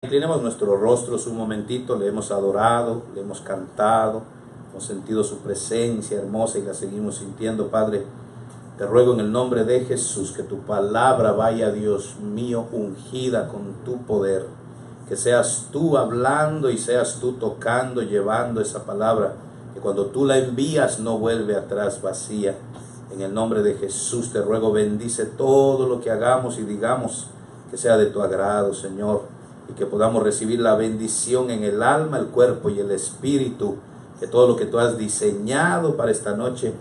Inclinemos nuestros rostros un momentito, le hemos adorado, le hemos cantado, hemos sentido su presencia hermosa y la seguimos sintiendo. Padre, te ruego en el nombre de Jesús que tu palabra vaya, Dios mío, ungida con tu poder, que seas tú hablando y seas tú tocando, llevando esa palabra, que cuando tú la envías no vuelve atrás vacía. En el nombre de Jesús te ruego, bendice todo lo que hagamos y digamos, que sea de tu agrado, Señor, y que podamos recibir la bendición en el alma, el cuerpo y el espíritu, que todo lo que tú has diseñado para esta noche,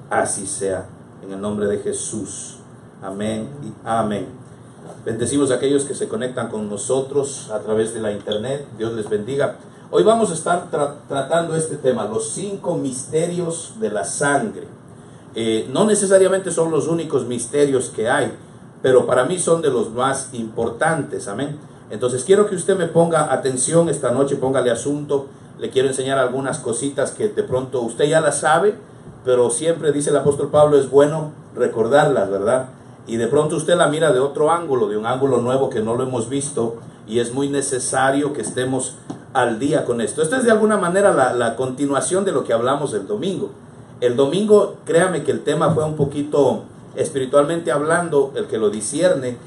así sea, en el nombre de Jesús. Amén y amén. Bendecimos a aquellos que se conectan con nosotros a través de la internet. Dios les bendiga. Hoy vamos a estar tratando este tema, los 5 misterios de la sangre. No necesariamente son los únicos misterios que hay, pero para mí son de los más importantes. Amén. Entonces quiero que usted me ponga atención esta noche, póngale asunto. Le quiero enseñar algunas cositas que de pronto usted ya las sabe, pero siempre dice el apóstol Pablo, es bueno recordarlas, ¿verdad? Y de pronto usted la mira de otro ángulo, de un ángulo nuevo que no lo hemos visto, y es muy necesario que estemos al día con esto. Esto es de alguna manera la continuación de lo que hablamos el domingo. El domingo, créame que el tema fue un poquito espiritualmente hablando, el que lo discierne.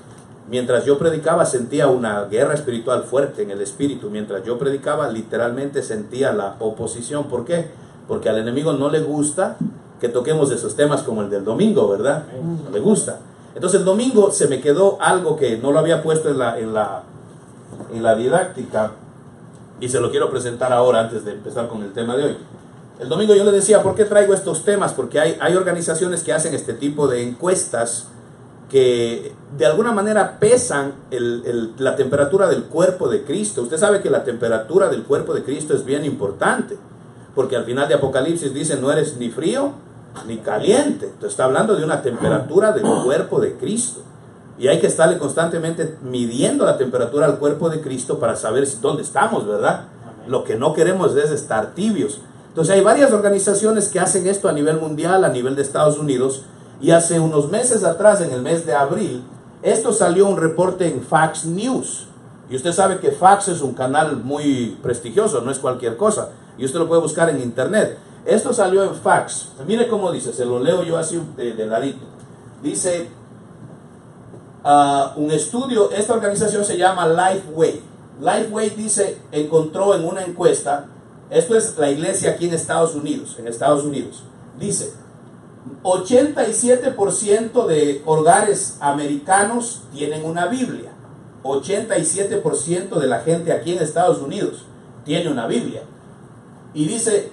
Mientras yo predicaba sentía una guerra espiritual fuerte en el espíritu. Mientras yo predicaba literalmente sentía la oposición. ¿Por qué? Porque al enemigo no le gusta que toquemos esos temas como el del domingo, ¿verdad? No le gusta. Entonces el domingo se me quedó algo que no lo había puesto en la didáctica y se lo quiero presentar ahora antes de empezar con el tema de hoy. El domingo yo le decía, ¿por qué traigo estos temas? Porque hay organizaciones que hacen este tipo de encuestas que de alguna manera pesan la temperatura del cuerpo de Cristo. Usted sabe que la temperatura del cuerpo de Cristo es bien importante, porque al final de Apocalipsis dice, no eres ni frío ni caliente. Entonces está hablando de una temperatura del cuerpo de Cristo, y hay que estarle constantemente midiendo la temperatura al cuerpo de Cristo para saber dónde estamos, ¿verdad? Lo que no queremos es estar tibios. Entonces hay varias organizaciones que hacen esto a nivel mundial, a nivel de Estados Unidos. Y hace unos meses atrás, en el mes de abril, esto salió un reporte en Fox News. Y usted sabe que Fox es un canal muy prestigioso, no es cualquier cosa. Y usted lo puede buscar en internet. Esto salió en Fox. Mire cómo dice, se lo leo yo así de ladito. Dice, un estudio, esta organización se llama Lifeway. Lifeway dice, encontró en una encuesta, esto es la iglesia aquí en Estados Unidos, dice, 87% de hogares americanos tienen una Biblia. 87% de la gente aquí en Estados Unidos tiene una Biblia. Y dice,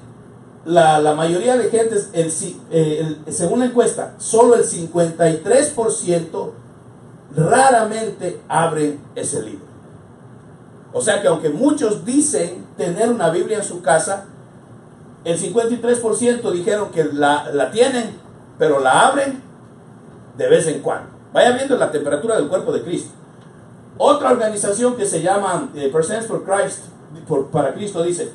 la mayoría de gente, según la encuesta, solo el 53% raramente abren ese libro. O sea que aunque muchos dicen tener una Biblia en su casa, el 53% dijeron que la tienen, pero la abren de vez en cuando. Vaya viendo la temperatura del cuerpo de Cristo. Otra organización que se llama Persons for Christ, para Cristo, dice,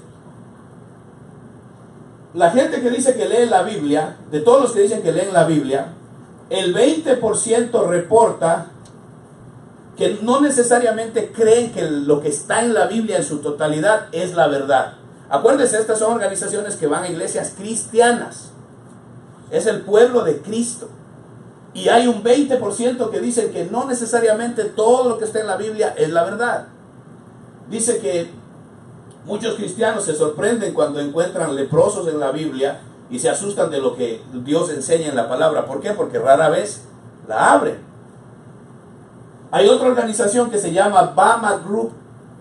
la gente que dice que lee la Biblia, de todos los que dicen que leen la Biblia, el 20% reporta que no necesariamente creen que lo que está en la Biblia en su totalidad es la verdad. Acuérdense, estas son organizaciones que van a iglesias cristianas. Es el pueblo de Cristo. Y hay un 20% que dicen que no necesariamente todo lo que está en la Biblia es la verdad. Dice que muchos cristianos se sorprenden cuando encuentran leprosos en la Biblia y se asustan de lo que Dios enseña en la palabra. ¿Por qué? Porque rara vez la abren. Hay otra organización que se llama Bama Group.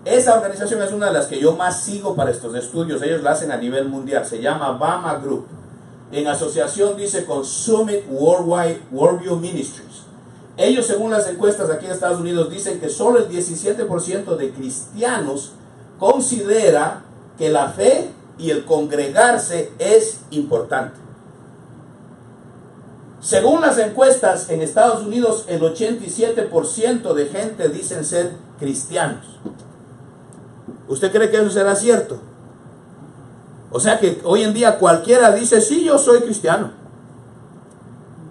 Esa organización es una de las que yo más sigo para estos estudios. Ellos la hacen a nivel mundial. Se llama Bama Group. En asociación, dice, con Summit Worldview Ministries. Ellos, según las encuestas aquí en Estados Unidos, dicen que solo el 17% de cristianos considera que la fe y el congregarse es importante. Según las encuestas en Estados Unidos, el 87% de gente dicen ser cristianos. ¿Usted cree que eso será cierto? O sea que hoy en día cualquiera dice, sí, yo soy cristiano.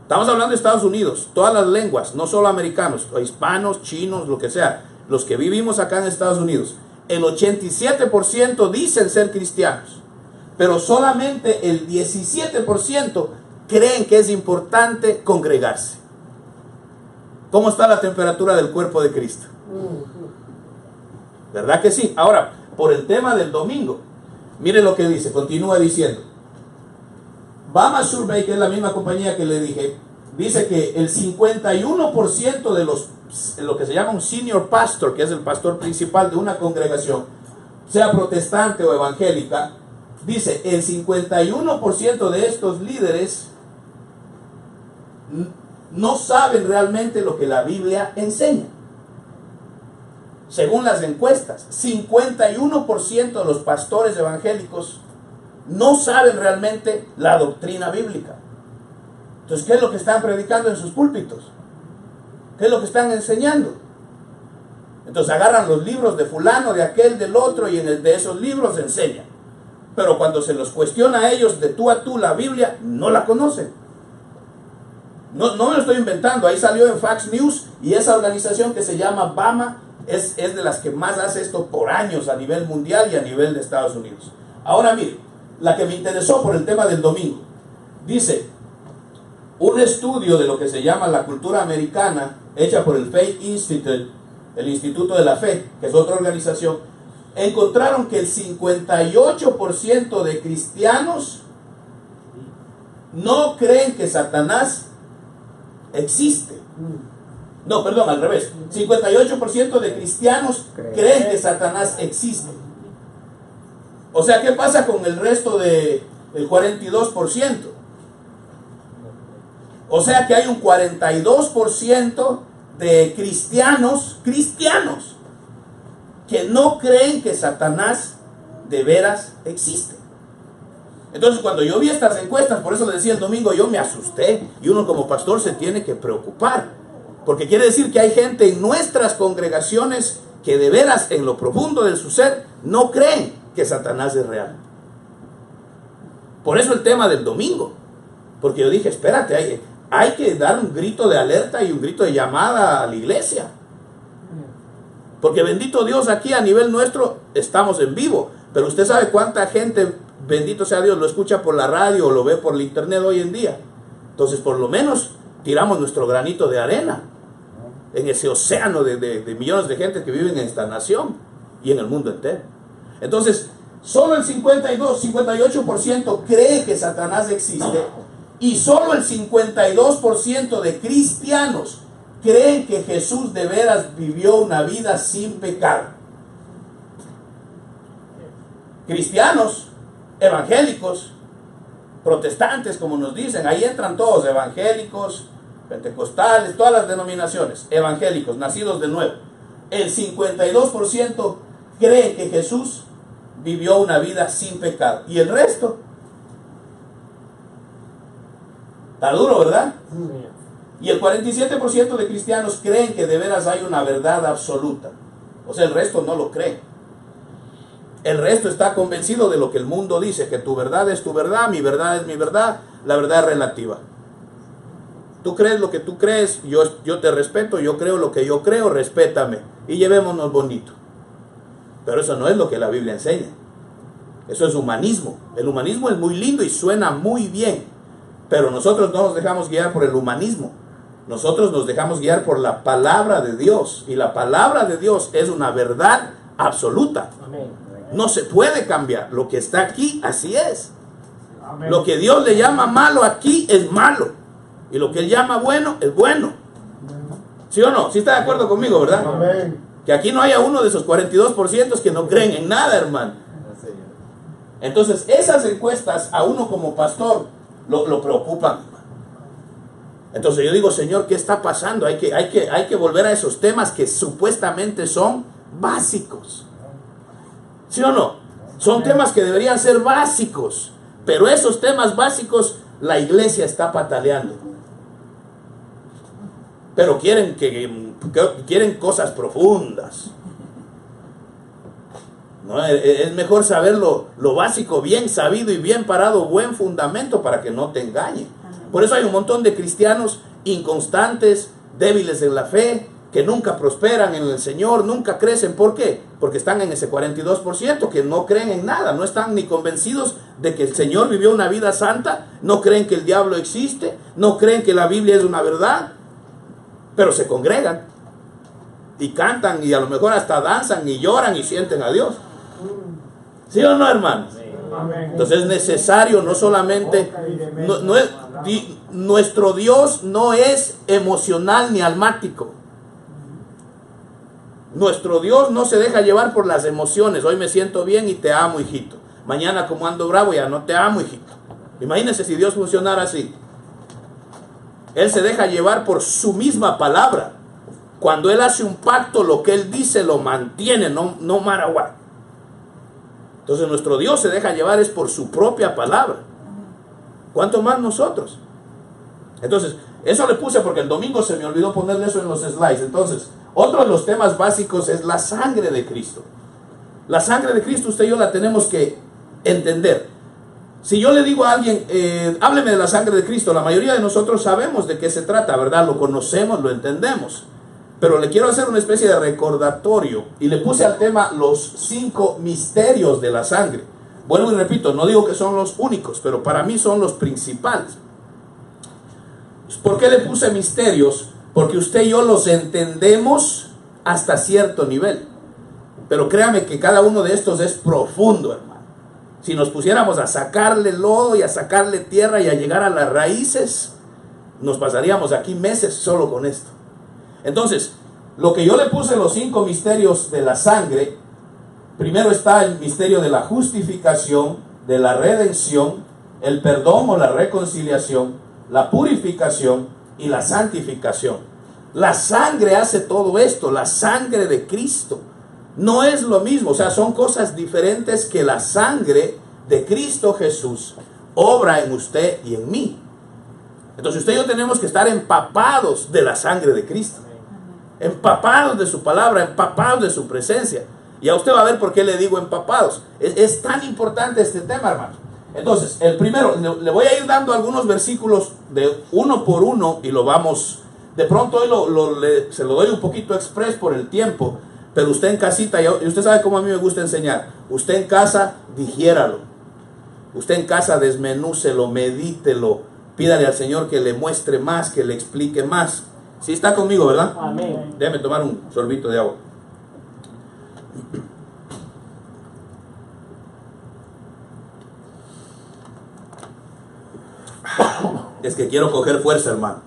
Estamos hablando de Estados Unidos, todas las lenguas, no solo americanos, hispanos, chinos, lo que sea, los que vivimos acá en Estados Unidos. el 87% dicen ser cristianos, pero solamente el 17% creen que es importante congregarse. ¿Cómo está la temperatura del cuerpo de Cristo? ¿Verdad que sí? Ahora, por el tema del domingo, mire lo que dice, continúa diciendo. Bama Survey, que es la misma compañía que le dije, dice que el 51% de lo que se llama un senior pastor, que es el pastor principal de una congregación, sea protestante o evangélica, dice el 51% de estos líderes no saben realmente lo que la Biblia enseña. Según las encuestas, 51% de los pastores evangélicos no saben realmente la doctrina bíblica. Entonces, ¿qué es lo que están predicando en sus púlpitos? ¿Qué es lo que están enseñando? Entonces agarran los libros de fulano, de aquel, del otro, y en el de esos libros enseñan. Pero cuando se los cuestiona a ellos de tú a tú la Biblia, no la conocen. No me lo estoy inventando, ahí salió en Fox News, y esa organización que se llama BAMA es de las que más hace esto por años a nivel mundial y a nivel de Estados Unidos. Ahora mire, la que me interesó por el tema del domingo, dice, un estudio de lo que se llama la cultura americana, hecha por el Faith Institute, el Instituto de la Fe, que es otra organización, encontraron que el 58% de cristianos no creen que Satanás existe. No, perdón, al revés. 58% de cristianos creen que Satanás existe. O sea, ¿qué pasa con el resto del 42%? O sea que hay un 42% de cristianos que no creen que Satanás de veras existe. Entonces, cuando yo vi estas encuestas, por eso le decía el domingo, yo me asusté. Y uno como pastor se tiene que preocupar, porque quiere decir que hay gente en nuestras congregaciones que de veras en lo profundo de su ser no creen que Satanás es real. Por eso el tema del domingo, porque yo dije, espérate, hay que dar un grito de alerta y un grito de llamada a la iglesia. Porque bendito Dios, aquí a nivel nuestro estamos en vivo, pero usted sabe cuánta gente, bendito sea Dios, lo escucha por la radio o lo ve por el internet hoy en día. Entonces, por lo menos tiramos nuestro granito de arena en ese océano de millones de gente que viven en esta nación y en el mundo entero. Entonces, solo el 58% cree que Satanás existe, y solo el 52% de cristianos creen que Jesús de veras vivió una vida sin pecado. Cristianos, evangélicos, protestantes, como nos dicen, ahí entran todos, evangélicos, pentecostales, todas las denominaciones, evangélicos, nacidos de nuevo. El 52% cree que Jesús vivió una vida sin pecado. Y el resto, está duro, ¿verdad? Y el 47% de cristianos creen que de veras hay una verdad absoluta. O sea, el resto no lo cree. El resto está convencido de lo que el mundo dice, que tu verdad es tu verdad, mi verdad es mi verdad, la verdad es relativa. Tú crees lo que tú crees, yo te respeto, yo creo lo que yo creo, respétame y llevémonos bonito. Pero eso no es lo que la Biblia enseña. Eso es humanismo. El humanismo es muy lindo y suena muy bien, pero nosotros no nos dejamos guiar por el humanismo. Nosotros nos dejamos guiar por la palabra de Dios, y la palabra de Dios es una verdad absoluta. Amén. No se puede cambiar. Lo que está aquí, así es. Amén. Lo que Dios le llama malo aquí es malo, y lo que Él llama bueno es bueno. ¿Sí o no? ¿Sí está de acuerdo conmigo, verdad? Amén. Que aquí no haya uno de esos 42% que no creen en nada, hermano. Entonces, esas encuestas a uno como pastor lo preocupan. Entonces yo digo, Señor, ¿qué está pasando? Hay que volver a esos temas que supuestamente son básicos. ¿Sí o no? Son temas que deberían ser básicos, pero esos temas básicos la iglesia está pataleando. Pero quieren cosas profundas. ¿No? Es mejor saber lo básico, bien sabido y bien parado, buen fundamento para que no te engañe. Por eso hay un montón de cristianos inconstantes, débiles en la fe, que nunca prosperan en el Señor, nunca crecen. ¿Por qué? Porque están en ese 42% que no creen en nada, no están ni convencidos de que el Señor vivió una vida santa, no creen que el diablo existe, no creen que la Biblia es una verdad, pero se congregan y cantan y a lo mejor hasta danzan y lloran y sienten a Dios. ¿Sí o no, hermanos? Entonces es necesario, no solamente, nuestro Dios no es emocional ni almático. Nuestro Dios no se deja llevar por las emociones. Hoy me siento bien y te amo, hijito. Mañana, como ando bravo, ya no te amo, hijito. Imagínense si Dios funcionara así. Él se deja llevar por su misma palabra. Cuando Él hace un pacto, lo que Él dice lo mantiene, no matter what. Entonces nuestro Dios se deja llevar es por su propia palabra. ¿Cuánto más nosotros? Entonces, eso le puse porque el domingo se me olvidó ponerle eso en los slides. Entonces, otro de los temas básicos es la sangre de Cristo. La sangre de Cristo usted y yo la tenemos que entender. Si yo le digo a alguien, hábleme de la sangre de Cristo, la mayoría de nosotros sabemos de qué se trata, ¿verdad? Lo conocemos, lo entendemos. Pero le quiero hacer una especie de recordatorio y le puse al tema los 5 misterios de la sangre. Vuelvo y repito, no digo que son los únicos, pero para mí son los principales. ¿Por qué le puse misterios? Porque usted y yo los entendemos hasta cierto nivel. Pero créame que cada uno de estos es profundo, hermano. Si nos pusiéramos a sacarle lodo y a sacarle tierra y a llegar a las raíces, nos pasaríamos aquí meses solo con esto. Entonces, lo que yo le puse los 5 misterios de la sangre, primero está el misterio de la justificación, de la redención, el perdón o la reconciliación, la purificación y la santificación. La sangre hace todo esto, la sangre de Cristo. No es lo mismo, o sea, son cosas diferentes que la sangre de Cristo Jesús obra en usted y en mí. Entonces usted y yo tenemos que estar empapados de la sangre de Cristo. Empapados de su palabra, empapados de su presencia. Y a usted va a ver por qué le digo empapados. Es tan importante este tema, hermano. Entonces, el primero, le voy a ir dando algunos versículos de uno por uno y lo vamos, de pronto hoy se lo doy un poquito express por el tiempo, pero usted en casita, y usted sabe cómo a mí me gusta enseñar, usted en casa digiéralo, usted en casa desmenúcelo, medítelo, pídale al Señor que le muestre más, que le explique más. ¿Sí está conmigo, verdad? Amén. Déjeme tomar un sorbito de agua. Es que quiero coger fuerza, hermano.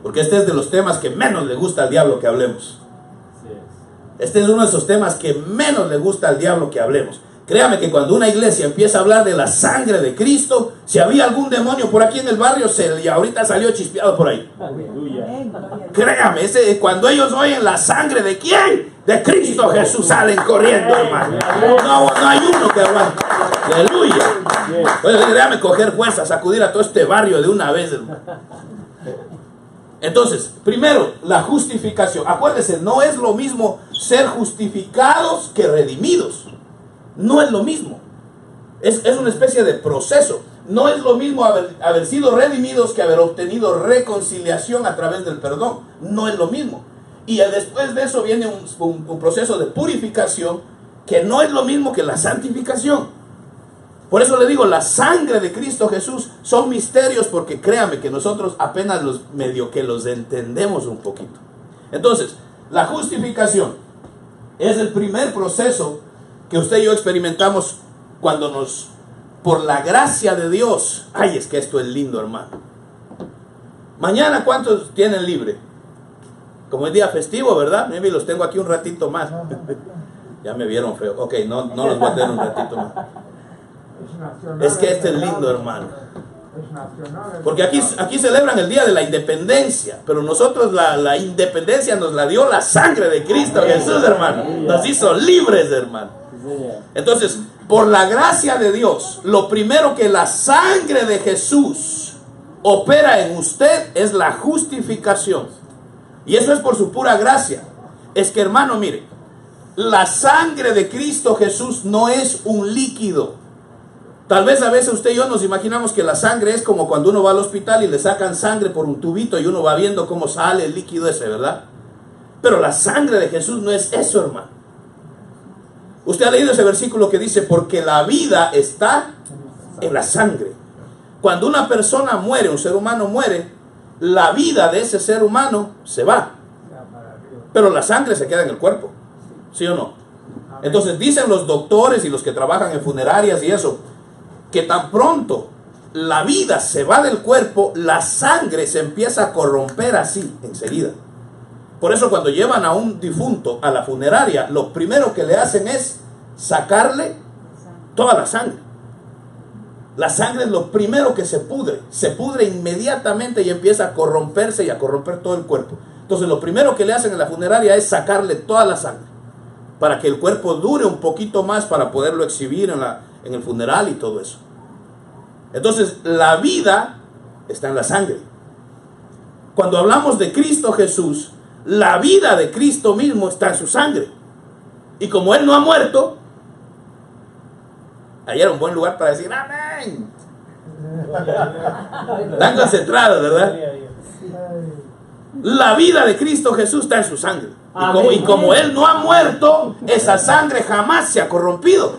Porque este es de los temas que menos le gusta al diablo que hablemos. Este es uno de esos temas que menos le gusta al diablo que hablemos. Créame que cuando una iglesia empieza a hablar de la sangre de Cristo, si había algún demonio por aquí en el barrio, y ahorita salió chispeado por ahí. Aleluya. Créame, cuando ellos oyen la sangre de ¿quién? De Cristo Jesús, salen corriendo, hermano. No hay uno que aguante. Aleluya. Pues déjame coger fuerza, sacudir a todo este barrio de una vez, hermano. Entonces, primero, la justificación. Acuérdense, no es lo mismo ser justificados que redimidos. No es lo mismo. Es una especie de proceso. No es lo mismo haber sido redimidos que haber obtenido reconciliación a través del perdón. No es lo mismo. Y después de eso viene un proceso de purificación que no es lo mismo que la santificación. Por eso le digo, la sangre de Cristo Jesús son misterios, porque créame que nosotros apenas medio que los entendemos un poquito. Entonces, la justificación es el primer proceso que usted y yo experimentamos cuando por la gracia de Dios, ay, es que esto es lindo, hermano. Mañana, ¿cuántos tienen libre? Como es día festivo, ¿verdad? Maybe los tengo aquí un ratito más. Ya me vieron feo. Ok, no los voy a tener un ratito más. Es que este es lindo, hermano. Porque aquí celebran el día de la independencia, pero nosotros la independencia nos la dio la sangre de Cristo Jesús, hermano. Nos hizo libres, hermano. Entonces, por la gracia de Dios, lo primero que la sangre de Jesús opera en usted es la justificación. Y eso es por su pura gracia. Es que, hermano, mire, la sangre de Cristo Jesús no es un líquido. Tal vez a veces usted y yo nos imaginamos que la sangre es como cuando uno va al hospital y le sacan sangre por un tubito y uno va viendo cómo sale el líquido ese, ¿verdad? Pero la sangre de Jesús no es eso, hermano. Usted ha leído ese versículo que dice, porque la vida está en la sangre. Cuando una persona muere, un ser humano muere, la vida de ese ser humano se va. Pero la sangre se queda en el cuerpo. ¿Sí o no? Entonces dicen los doctores y los que trabajan en funerarias y eso, que tan pronto la vida se va del cuerpo, la sangre se empieza a corromper así, enseguida. Por eso cuando llevan a un difunto a la funeraria, lo primero que le hacen es sacarle toda la sangre. La sangre es lo primero que se pudre inmediatamente y empieza a corromperse y a corromper todo el cuerpo. Entonces lo primero que le hacen en la funeraria es sacarle toda la sangre, para que el cuerpo dure un poquito más para poderlo exhibir en el funeral y todo eso. Entonces la vida está en la sangre. Cuando hablamos de Cristo Jesús, la vida de Cristo mismo está en su sangre. Y como Él no ha muerto, ahí era un buen lugar para decir amén. Están concentrados, ¿verdad? La vida de Cristo Jesús está en su sangre. Y como Él no ha muerto, esa sangre jamás se ha corrompido.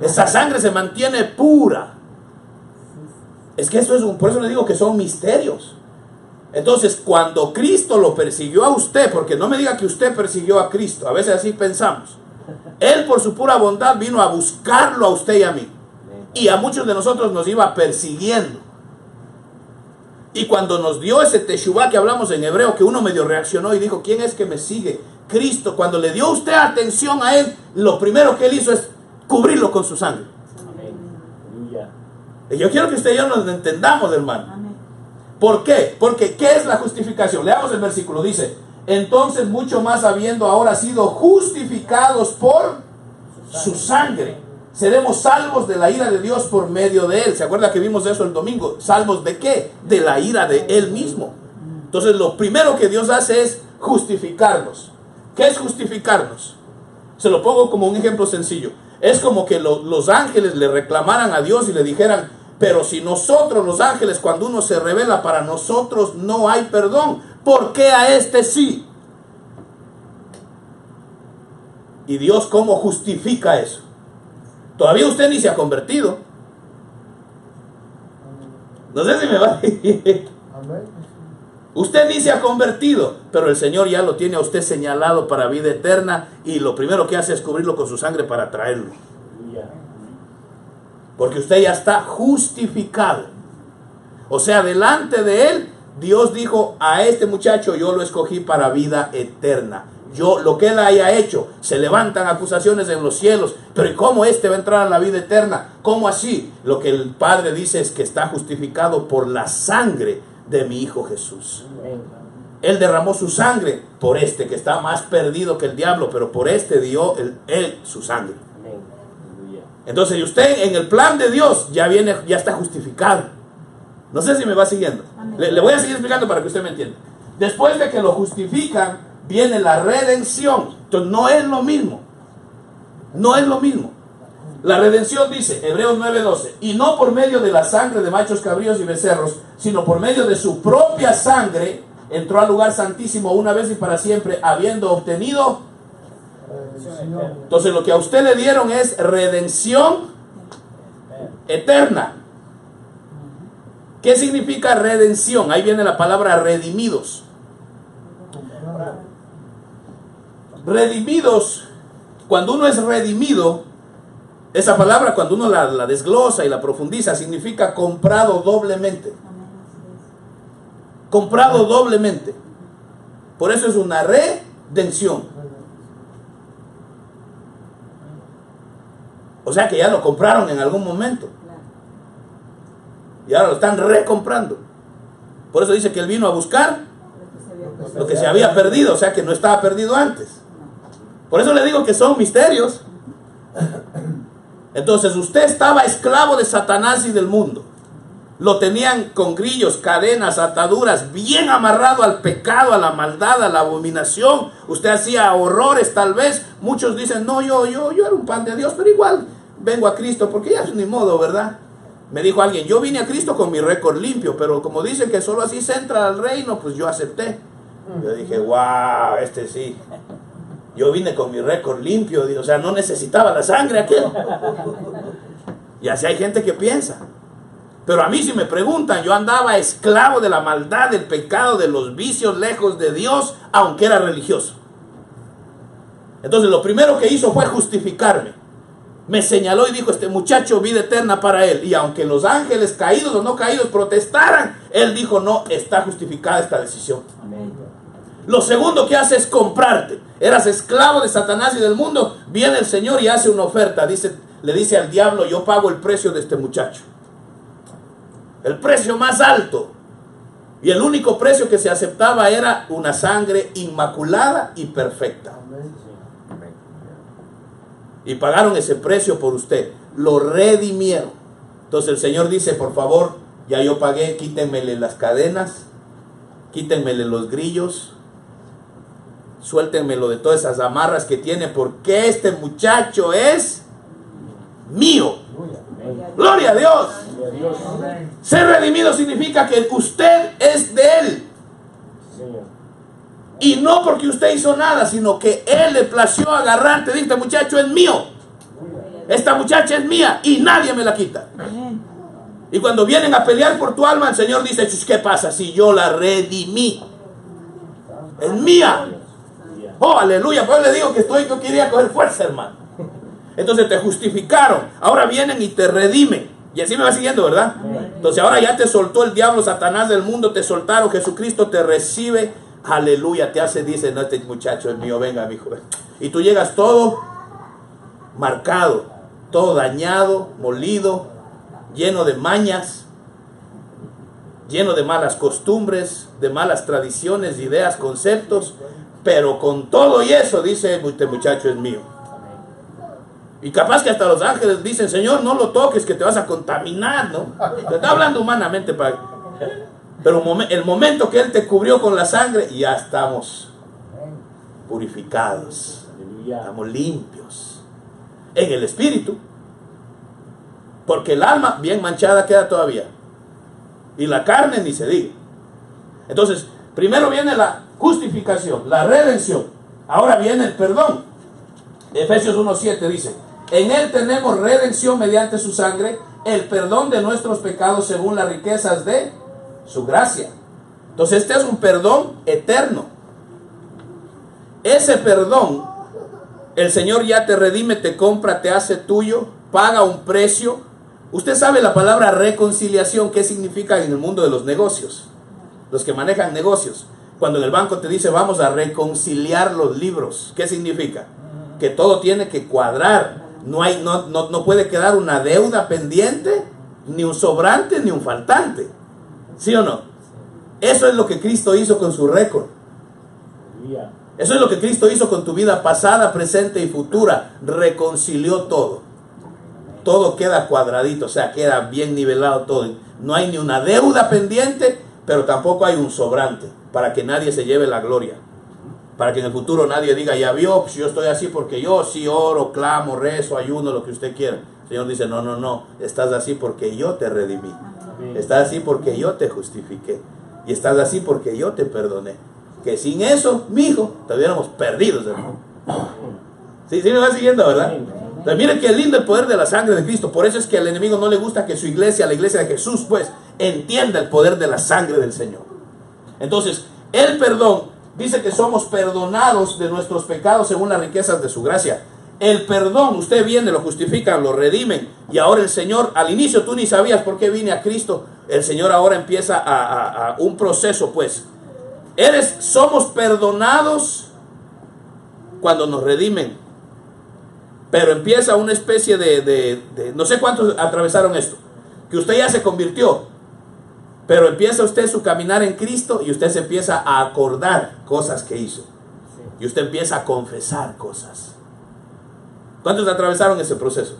Esa sangre se mantiene pura. Es que eso es por eso le digo que son misterios. Entonces, cuando Cristo lo persiguió a usted, porque no me diga que usted persiguió a Cristo, a veces así pensamos. Él por su pura bondad vino a buscarlo a usted y a mí. Y a muchos de nosotros nos iba persiguiendo. Y cuando nos dio ese teshuvá que hablamos en hebreo, que uno medio reaccionó y dijo, ¿quién es que me sigue? Cristo. Cuando le dio usted atención a Él, lo primero que Él hizo es cubrirlo con su sangre. Y yo quiero que usted y yo nos entendamos, hermano. ¿Por qué? Porque ¿qué es la justificación? Leamos el versículo, dice, entonces mucho más habiendo ahora sido justificados por su sangre, seremos salvos de la ira de Dios por medio de Él. ¿Se acuerda que vimos eso el domingo? ¿Salvos de qué? De la ira de Él mismo. Entonces lo primero que Dios hace es justificarnos. ¿Qué es justificarnos? Se lo pongo como un ejemplo sencillo. Es como que los ángeles le reclamaran a Dios y le dijeran, pero si nosotros los ángeles, cuando uno se revela, para nosotros no hay perdón, ¿por qué a este sí? ¿Y Dios cómo justifica eso? Todavía usted ni se ha convertido. No sé si me va a decir. Usted ni se ha convertido, pero el Señor ya lo tiene a usted señalado para vida eterna, y lo primero que hace es cubrirlo con su sangre para traerlo. Porque usted ya está justificado. O sea, delante de Él, Dios dijo, a este muchacho yo lo escogí para vida eterna. Yo, lo que Él haya hecho, se levantan acusaciones en los cielos, pero ¿y cómo este va a entrar a la vida eterna? ¿Cómo así? Lo que el Padre dice es que está justificado por la sangre de mi Hijo Jesús. Él derramó su sangre por este que está más perdido que el diablo, pero por este dio él su sangre. Entonces usted en el plan de Dios ya está justificado. No sé si me va siguiendo. Le voy a seguir explicando para que usted me entienda. Después de que lo justifican, viene la redención. Entonces no es lo mismo. No es lo mismo. La redención dice, Hebreos 9:12, y no por medio de la sangre de machos, cabríos y becerros, sino por medio de su propia sangre, entró al lugar santísimo una vez y para siempre, habiendo obtenido. Entonces lo que a usted le dieron es redención eterna. ¿Qué significa redención? Ahí viene la palabra redimidos. Redimidos, cuando uno es redimido, esa palabra cuando uno la desglosa y la profundiza, significa comprado doblemente. Comprado doblemente. Por eso es una redención. O sea que ya lo compraron en algún momento. Y ahora lo están recomprando. Por eso dice que Él vino a buscar lo que se había perdido. O sea que no estaba perdido antes. Por eso le digo que son misterios. Entonces usted estaba esclavo de Satanás y del mundo. Lo tenían con grillos, cadenas, ataduras, bien amarrado al pecado, a la maldad, a la abominación. Usted hacía horrores tal vez. Muchos dicen, no, yo era un pan de Dios, pero igual vengo a Cristo, porque ya es ni modo, ¿verdad? Me dijo alguien, yo vine a Cristo con mi récord limpio, pero como dicen que solo así se entra al reino, pues yo acepté. Yo dije, wow, este sí. Yo vine con mi récord limpio, o sea, no necesitaba la sangre aquel. Y así hay gente que piensa. Pero a mí si me preguntan, yo andaba esclavo de la maldad, del pecado, de los vicios, lejos de Dios, aunque era religioso. Entonces lo primero que hizo fue justificarme. Me señaló y dijo, este muchacho, vida eterna para él. Y aunque los ángeles caídos o no caídos protestaran, él dijo, no, está justificada esta decisión. Amén. Lo segundo que hace es comprarte. Eras esclavo de Satanás y del mundo. Viene el Señor y hace una oferta. Le dice al diablo, yo pago el precio de este muchacho. El precio más alto. Y el único precio que se aceptaba era una sangre inmaculada y perfecta. Y pagaron ese precio por usted. Lo redimieron. Entonces el Señor dice, por favor, ya yo pagué, quítenmele las cadenas, quítenmele los grillos, suéltenmelo de todas esas amarras que tiene, porque este muchacho es mío. Gloria a Dios. Ser redimido significa que usted es de Él. Y no porque usted hizo nada, sino que Él le plació agarrarte. Dice, este muchacho es mío. Esta muchacha es mía y nadie me la quita. Y cuando vienen a pelear por tu alma, el Señor dice, ¿qué pasa si yo la redimí? Es mía. Oh, aleluya. Pues le digo que yo quería coger fuerza, hermano. Entonces te justificaron. Ahora vienen y te redimen. Y así me va siguiendo, ¿verdad? Entonces ahora ya te soltó el diablo, Satanás del mundo, te soltaron. Jesucristo te recibe. Aleluya, te hace, dice, no, este muchacho es mío, venga, mi hijo. Y tú llegas todo marcado, todo dañado, molido, lleno de mañas, lleno de malas costumbres, de malas tradiciones, ideas, conceptos, pero con todo y eso, dice, este muchacho es mío. Y capaz que hasta los ángeles dicen, Señor, no lo toques, que te vas a contaminar, ¿no? Te está hablando humanamente, pero el momento que Él te cubrió con la sangre, ya estamos purificados, estamos limpios en el espíritu, porque el alma bien manchada queda todavía, y la carne ni se diga. Entonces, primero viene la justificación, la redención, ahora viene el perdón. Efesios 1:7 dice, en Él tenemos redención mediante su sangre, el perdón de nuestros pecados según las riquezas de su gracia. Entonces este es un perdón eterno. Ese perdón, el Señor ya te redime, te compra, te hace tuyo, paga un precio. Usted sabe la palabra reconciliación, ¿qué significa en el mundo de los negocios? Los que manejan negocios. Cuando en el banco te dice vamos a reconciliar los libros, ¿qué significa? Que todo tiene que cuadrar. No puede quedar una deuda pendiente, ni un sobrante, ni un faltante. ¿Sí o no? Eso es lo que Cristo hizo con su récord. Eso es lo que Cristo hizo con tu vida pasada, presente y futura. Reconcilió todo. Todo queda cuadradito, o sea, queda bien nivelado todo. No hay ni una deuda pendiente, pero tampoco hay un sobrante, para que nadie se lleve la gloria. Para que en el futuro nadie diga, ya vio, pues yo estoy así porque yo sí oro, clamo, rezo, ayuno, lo que usted quiera. El Señor dice, no, estás así porque yo te redimí. Estás así porque yo te justifiqué. Y estás así porque yo te perdoné. Que sin eso, mijo, te hubiéramos perdidos, hermano. Sí, me va siguiendo, ¿verdad? Entonces, miren qué lindo el poder de la sangre de Cristo. Por eso es que al enemigo no le gusta que su iglesia, la iglesia de Jesús, pues, entienda el poder de la sangre del Señor. Entonces, el perdón dice que somos perdonados de nuestros pecados según las riquezas de su gracia. El perdón, usted viene, lo justifican, lo redimen. Y ahora el Señor, al inicio tú ni sabías por qué vine a Cristo. El Señor ahora empieza a un proceso, pues. Somos perdonados cuando nos redimen. Pero empieza una especie de no sé cuántos atravesaron esto. Que usted ya se convirtió. Pero empieza usted su caminar en Cristo y usted se empieza a acordar cosas que hizo. Y usted empieza a confesar cosas. ¿Cuántos atravesaron ese proceso?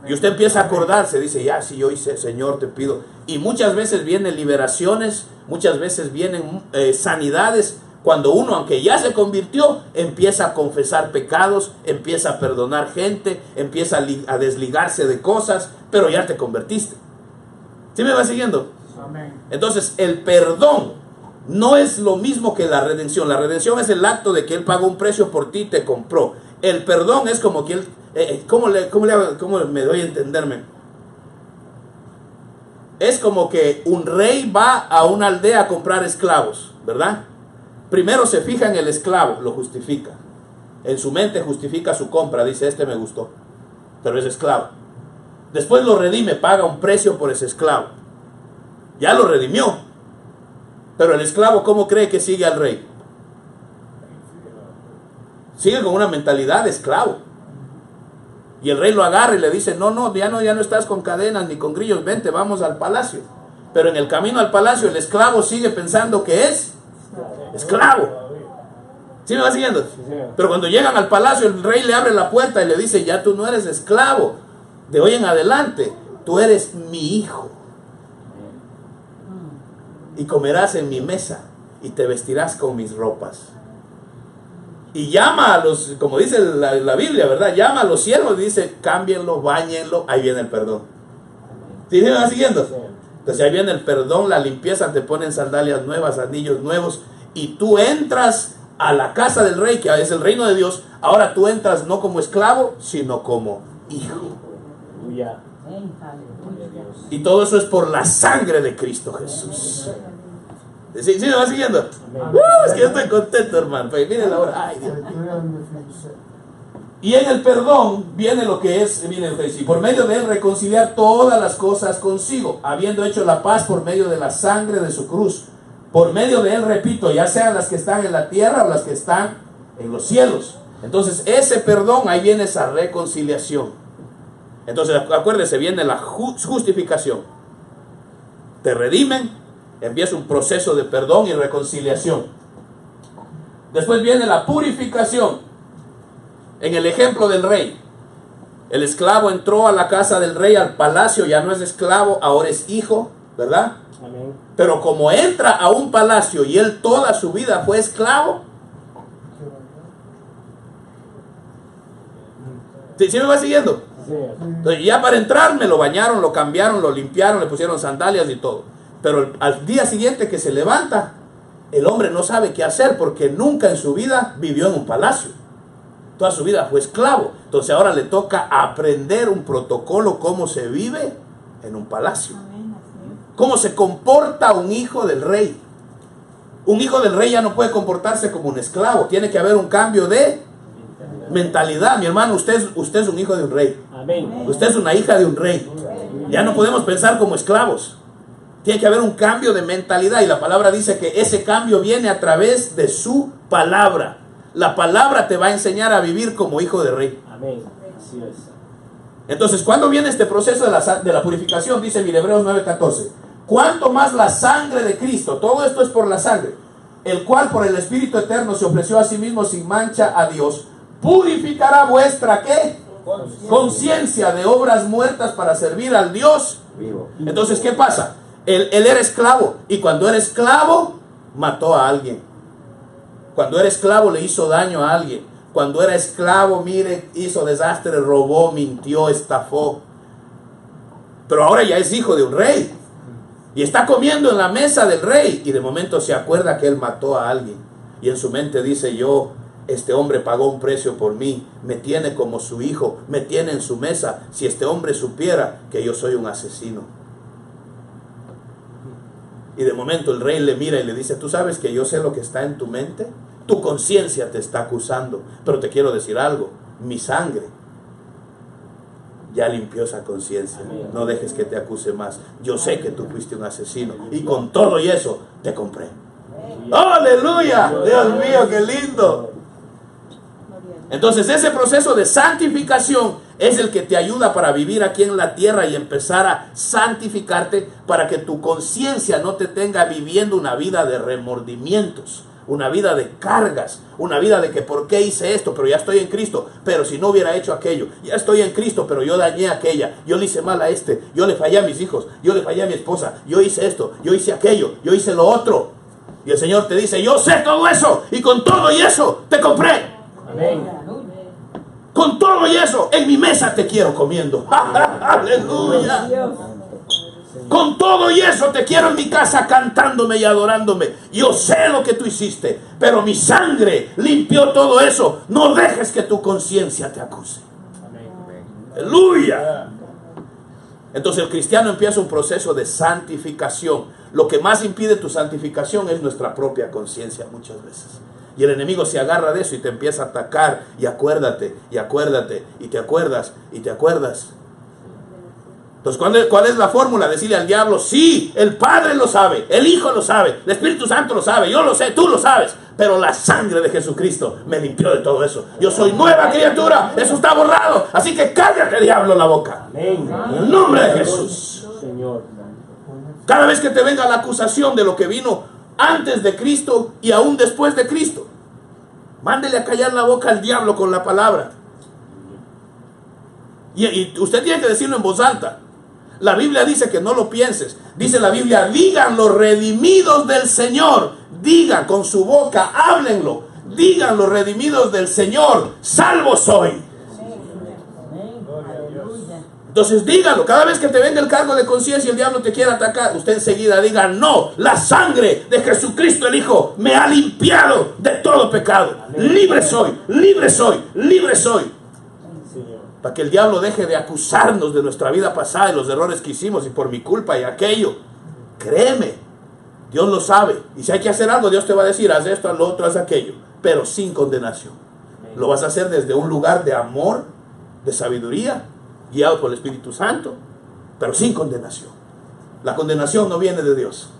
Y usted empieza a acordarse, dice, ya, si yo hice, Señor, te pido. Y muchas veces vienen liberaciones, muchas veces vienen sanidades, cuando uno, aunque ya se convirtió, empieza a confesar pecados, empieza a perdonar gente, empieza a desligarse de cosas, pero ya te convertiste. ¿Sí me va siguiendo? Amén. Entonces, el perdón no es lo mismo que la redención. La redención es el acto de que Él pagó un precio por ti y te compró. El perdón es como que Él, ¿cómo me doy a entenderme? Es como que un rey va a una aldea a comprar esclavos, ¿verdad? Primero se fija en el esclavo, lo justifica. En su mente justifica su compra, dice, este me gustó, pero es esclavo. Después lo redime, paga un precio por ese esclavo. Ya lo redimió. Pero el esclavo, ¿cómo cree que sigue al rey? Sigue con una mentalidad de esclavo. Y el rey lo agarra y le dice, no, ya no estás con cadenas ni con grillos, vente, vamos al palacio. Pero en el camino al palacio el esclavo sigue pensando que es esclavo. ¿Sí me va siguiendo? Pero cuando llegan al palacio el rey le abre la puerta y le dice, ya tú no eres esclavo, de hoy en adelante tú eres mi hijo. Y comerás en mi mesa y te vestirás con mis ropas. Y llama a los, como dice la Biblia, ¿verdad? Llama a los siervos y dice, cámbienlo, báñenlo, ahí viene el perdón. ¿Sí me va siguiendo? Entonces ahí viene el perdón, la limpieza, te ponen sandalias nuevas, anillos nuevos, y tú entras a la casa del rey, que es el reino de Dios. Ahora tú entras no como esclavo, sino como hijo. Y todo eso es por la sangre de Cristo Jesús. ¿Sí me va siguiendo? Es que yo estoy contento, hermano. Pues miren la hora. Ay, Dios. Y en el perdón viene lo que es, miren lo que dice, y por medio de él reconciliar todas las cosas consigo, habiendo hecho la paz por medio de la sangre de su cruz. Por medio de él, repito, ya sean las que están en la tierra o las que están en los cielos. Entonces ese perdón, ahí viene esa reconciliación. Entonces acuérdese, viene la justificación. Te redimen, empieza un proceso de perdón y reconciliación. Después viene la purificación. En el ejemplo del rey, el esclavo entró a la casa del rey, al palacio, ya no es esclavo, ahora es hijo, ¿verdad? Amén. Pero como entra a un palacio y él toda su vida fue esclavo, ¿sí me va siguiendo? Entonces ya para entrar me lo bañaron, lo cambiaron, lo limpiaron, le pusieron sandalias y todo. Pero al día siguiente que se levanta, el hombre no sabe qué hacer porque nunca en su vida vivió en un palacio. Toda su vida fue esclavo. Entonces ahora le toca aprender un protocolo, cómo se vive en un palacio. Cómo se comporta un hijo del rey. Un hijo del rey ya no puede comportarse como un esclavo. Tiene que haber un cambio de mentalidad. Mi hermano, usted es un hijo de un rey. Usted es una hija de un rey. Ya no podemos pensar como esclavos. Tiene que haber un cambio de mentalidad. Y la palabra dice que ese cambio viene a través de su palabra. La palabra te va a enseñar a vivir como hijo de rey. Amén. Así es. Entonces, ¿cuándo viene este proceso de la purificación? Dice en Hebreos 9:14. Cuanto más la sangre de Cristo, todo esto es por la sangre, el cual por el Espíritu Eterno se ofreció a sí mismo sin mancha a Dios, purificará vuestra, ¿qué? Conciencia de obras muertas para servir al Dios vivo. Entonces, ¿qué pasa? Él era esclavo, y cuando era esclavo, mató a alguien. Cuando era esclavo le hizo daño a alguien. Cuando era esclavo, mire, hizo desastre, robó, mintió, estafó. Pero ahora ya es hijo de un rey. Y está comiendo en la mesa del rey. Y de momento se acuerda que él mató a alguien. Y en su mente dice, este hombre pagó un precio por mí. Me tiene como su hijo. Me tiene en su mesa. Si este hombre supiera que yo soy un asesino. Y de momento el rey le mira y le dice, ¿tú sabes que yo sé lo que está en tu mente? Tu conciencia te está acusando, pero te quiero decir algo, mi sangre ya limpió esa conciencia. No dejes que te acuse más. Yo sé que tú fuiste un asesino y con todo y eso te compré. ¡Aleluya! Dios mío, qué lindo. Entonces ese proceso de santificación es el que te ayuda para vivir aquí en la tierra y empezar a santificarte para que tu conciencia no te tenga viviendo una vida de remordimientos, una vida de cargas, una vida de que ¿por qué hice esto? Pero ya estoy en Cristo, pero si no hubiera hecho aquello, ya estoy en Cristo, pero yo dañé a aquella, yo le hice mal a este, yo le fallé a mis hijos, yo le fallé a mi esposa, yo hice esto, yo hice aquello, yo hice lo otro. Y el Señor te dice, yo sé todo eso y con todo y eso te compré. Amén. Con todo y eso, en mi mesa te quiero comiendo. Aleluya. Con todo y eso te quiero en mi casa cantándome y adorándome. Yo sé lo que tú hiciste, pero mi sangre limpió todo eso. No dejes que tu conciencia te acuse. Aleluya. Entonces el cristiano empieza un proceso de santificación. Lo que más impide tu santificación es nuestra propia conciencia muchas veces. Y el enemigo se agarra de eso y te empieza a atacar. Y acuérdate, y acuérdate, y te acuerdas, y te acuerdas. Entonces, ¿cuál es la fórmula? Decirle al diablo, sí, el Padre lo sabe, el Hijo lo sabe, el Espíritu Santo lo sabe, yo lo sé, tú lo sabes, pero la sangre de Jesucristo me limpió de todo eso. Yo soy nueva criatura, eso está borrado, así que cállate, diablo, la boca. En el nombre de Jesús. Cada vez que te venga la acusación de lo que vino antes de Cristo y aún después de Cristo, mándele a callar la boca al diablo con la palabra. Y usted tiene que decirlo en voz alta. La Biblia dice que no lo pienses. Dice la Biblia, digan los redimidos del Señor. Digan con su boca, háblenlo. Digan los redimidos del Señor, salvo soy. Entonces dígalo. Cada vez que te venga el cargo de conciencia y el diablo te quiera atacar, usted enseguida diga, no, la sangre de Jesucristo el Hijo me ha limpiado de todo pecado. Libre soy, libre soy, libre soy. Para que el diablo deje de acusarnos de nuestra vida pasada y los errores que hicimos y por mi culpa y aquello. Créeme, Dios lo sabe. Y si hay que hacer algo, Dios te va a decir, haz esto, haz lo otro, haz aquello. Pero sin condenación. Lo vas a hacer desde un lugar de amor, de sabiduría, guiado por el Espíritu Santo, pero sin condenación. La condenación no viene de Dios.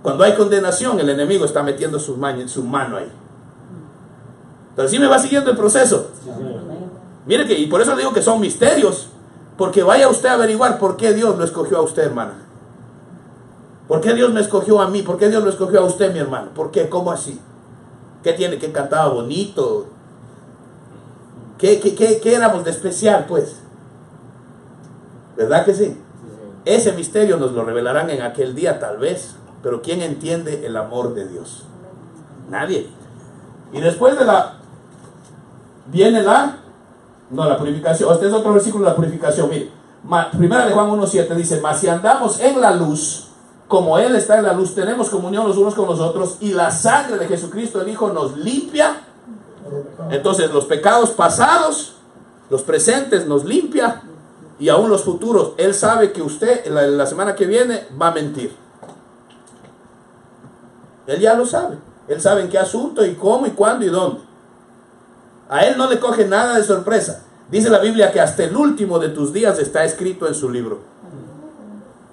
Cuando hay condenación, el enemigo está metiendo su mano ahí. Pero si me va siguiendo el proceso. Mire que, y por eso le digo que son misterios, porque vaya usted a averiguar por qué Dios lo escogió a usted, hermana. ¿Por qué Dios me escogió a mí? ¿Por qué Dios lo escogió a usted, mi hermano? ¿Por qué? ¿Cómo así? ¿Qué tiene? ¿Que cantaba bonito? ¿Qué éramos de especial, pues? ¿Verdad que sí? Ese misterio nos lo revelarán en aquel día, tal vez. Pero ¿quién entiende el amor de Dios? Nadie. Y después de viene la purificación. Este es otro versículo de la purificación. Mire, primera de Juan 1:7 dice, mas si andamos en la luz, como Él está en la luz, tenemos comunión los unos con los otros, y la sangre de Jesucristo el Hijo nos limpia. Entonces los pecados pasados, los presentes nos limpia, y aún los futuros. Él sabe que usted la semana que viene va a mentir. Él ya lo sabe. Él sabe en qué asunto y cómo y cuándo y dónde. A Él no le coge nada de sorpresa. Dice la Biblia que hasta el último de tus días está escrito en su libro.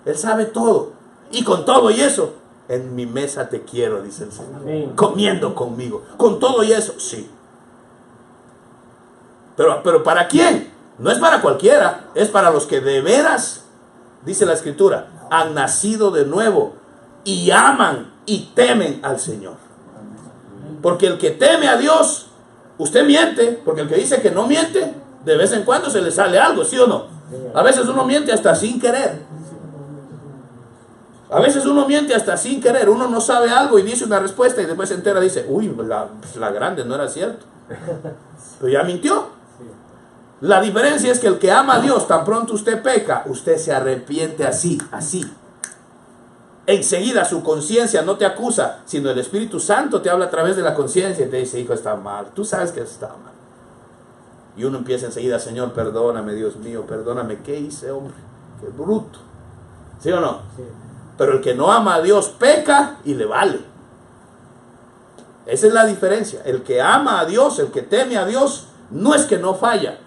Él sabe todo. Y con todo y eso, en mi mesa te quiero, dice el Señor. Amén. Comiendo conmigo. Con todo y eso, sí. Pero ¿para quién? No es para cualquiera. Es para los que de veras, dice la Escritura, han nacido de nuevo y aman y temen al Señor. Porque el que teme a Dios, usted miente, porque el que dice que no miente, de vez en cuando se le sale algo, ¿sí o no? A veces uno miente hasta sin querer. A veces uno miente hasta sin querer. Uno no sabe algo y dice una respuesta y después se entera y dice, uy, la grande no era cierto. Pero ya mintió. La diferencia es que el que ama a Dios, tan pronto usted peca, usted se arrepiente así. Enseguida su conciencia no te acusa, sino el Espíritu Santo te habla a través de la conciencia y te dice, hijo, está mal. Tú sabes que está mal. Y uno empieza enseguida, Señor, perdóname, Dios mío, perdóname. ¿Qué hice, hombre? Qué bruto. ¿Sí o no? Sí. Pero el que no ama a Dios peca y le vale. Esa es la diferencia. El que ama a Dios, el que teme a Dios, no es que no falla.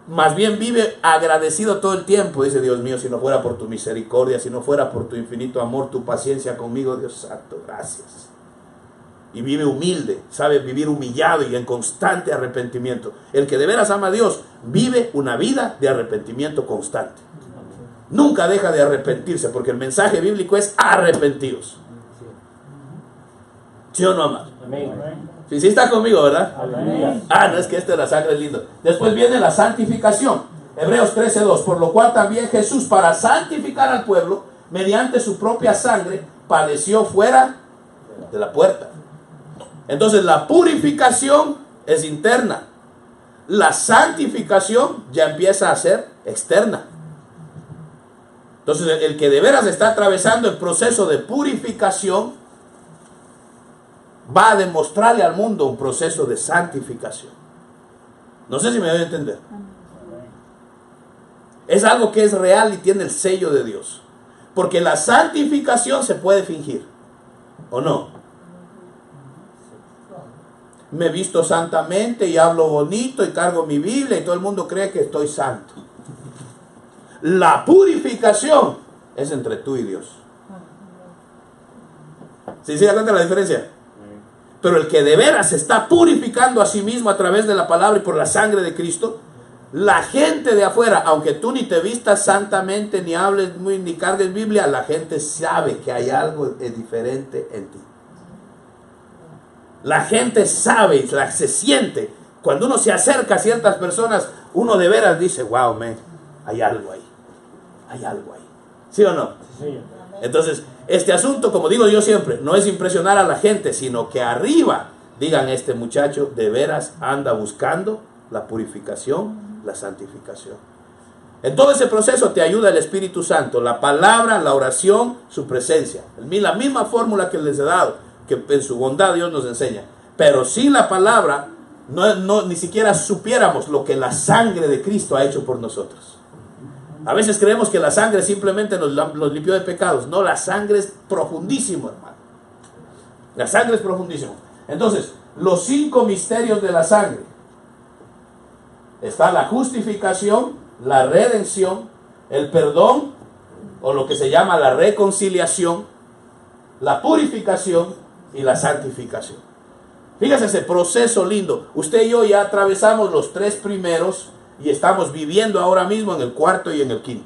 Más bien vive agradecido todo el tiempo. Dice, Dios mío, si no fuera por tu misericordia, si no fuera por tu infinito amor, tu paciencia conmigo, Dios santo, gracias. Y vive humilde, sabe vivir humillado y en constante arrepentimiento. El que de veras ama a Dios, vive una vida de arrepentimiento constante. Nunca deja de arrepentirse, porque el mensaje bíblico es arrepentidos. ¿Sí o no, amado? Amén. Sí está conmigo, ¿verdad? Amén. No, es que esto de la sangre es lindo. Después viene la santificación. Hebreos 13:2. Por lo cual también Jesús, para santificar al pueblo, mediante su propia sangre, padeció fuera de la puerta. Entonces la purificación es interna. La santificación ya empieza a ser externa. Entonces el que de veras está atravesando el proceso de purificación va a demostrarle al mundo un proceso de santificación. No sé si me doy a entender. Es algo que es real y tiene el sello de Dios. Porque la santificación se puede fingir, ¿o no? Me visto santamente y hablo bonito y cargo mi Biblia y todo el mundo cree que estoy santo. La purificación es entre tú y Dios. ¿Sí se da cuenta la diferencia? Pero el que de veras se está purificando a sí mismo a través de la palabra y por la sangre de Cristo, la gente de afuera, aunque tú ni te vistas santamente, ni hables ni cargues Biblia, la gente sabe que hay algo diferente en ti. La gente sabe, se siente. Cuando uno se acerca a ciertas personas, uno de veras dice, wow, man, hay algo ahí. Hay algo ahí. ¿Sí o no? Sí. Entonces, este asunto, como digo yo siempre, no es impresionar a la gente, sino que arriba digan, este muchacho de veras anda buscando la purificación, la santificación. En todo ese proceso te ayuda el Espíritu Santo, la palabra, la oración, su presencia. La misma fórmula que les he dado, que en su bondad Dios nos enseña. Pero sin la palabra, ni siquiera supiéramos lo que la sangre de Cristo ha hecho por nosotros. A veces creemos que la sangre simplemente nos limpió de pecados. No, la sangre es profundísimo, hermano. La sangre es profundísimo. Entonces, los 5 misterios de la sangre. Está la justificación, la redención, el perdón, o lo que se llama la reconciliación, la purificación y la santificación. Fíjese ese proceso lindo. Usted y yo ya atravesamos los 3 primeros y estamos viviendo ahora mismo en el 4º y en el 5º.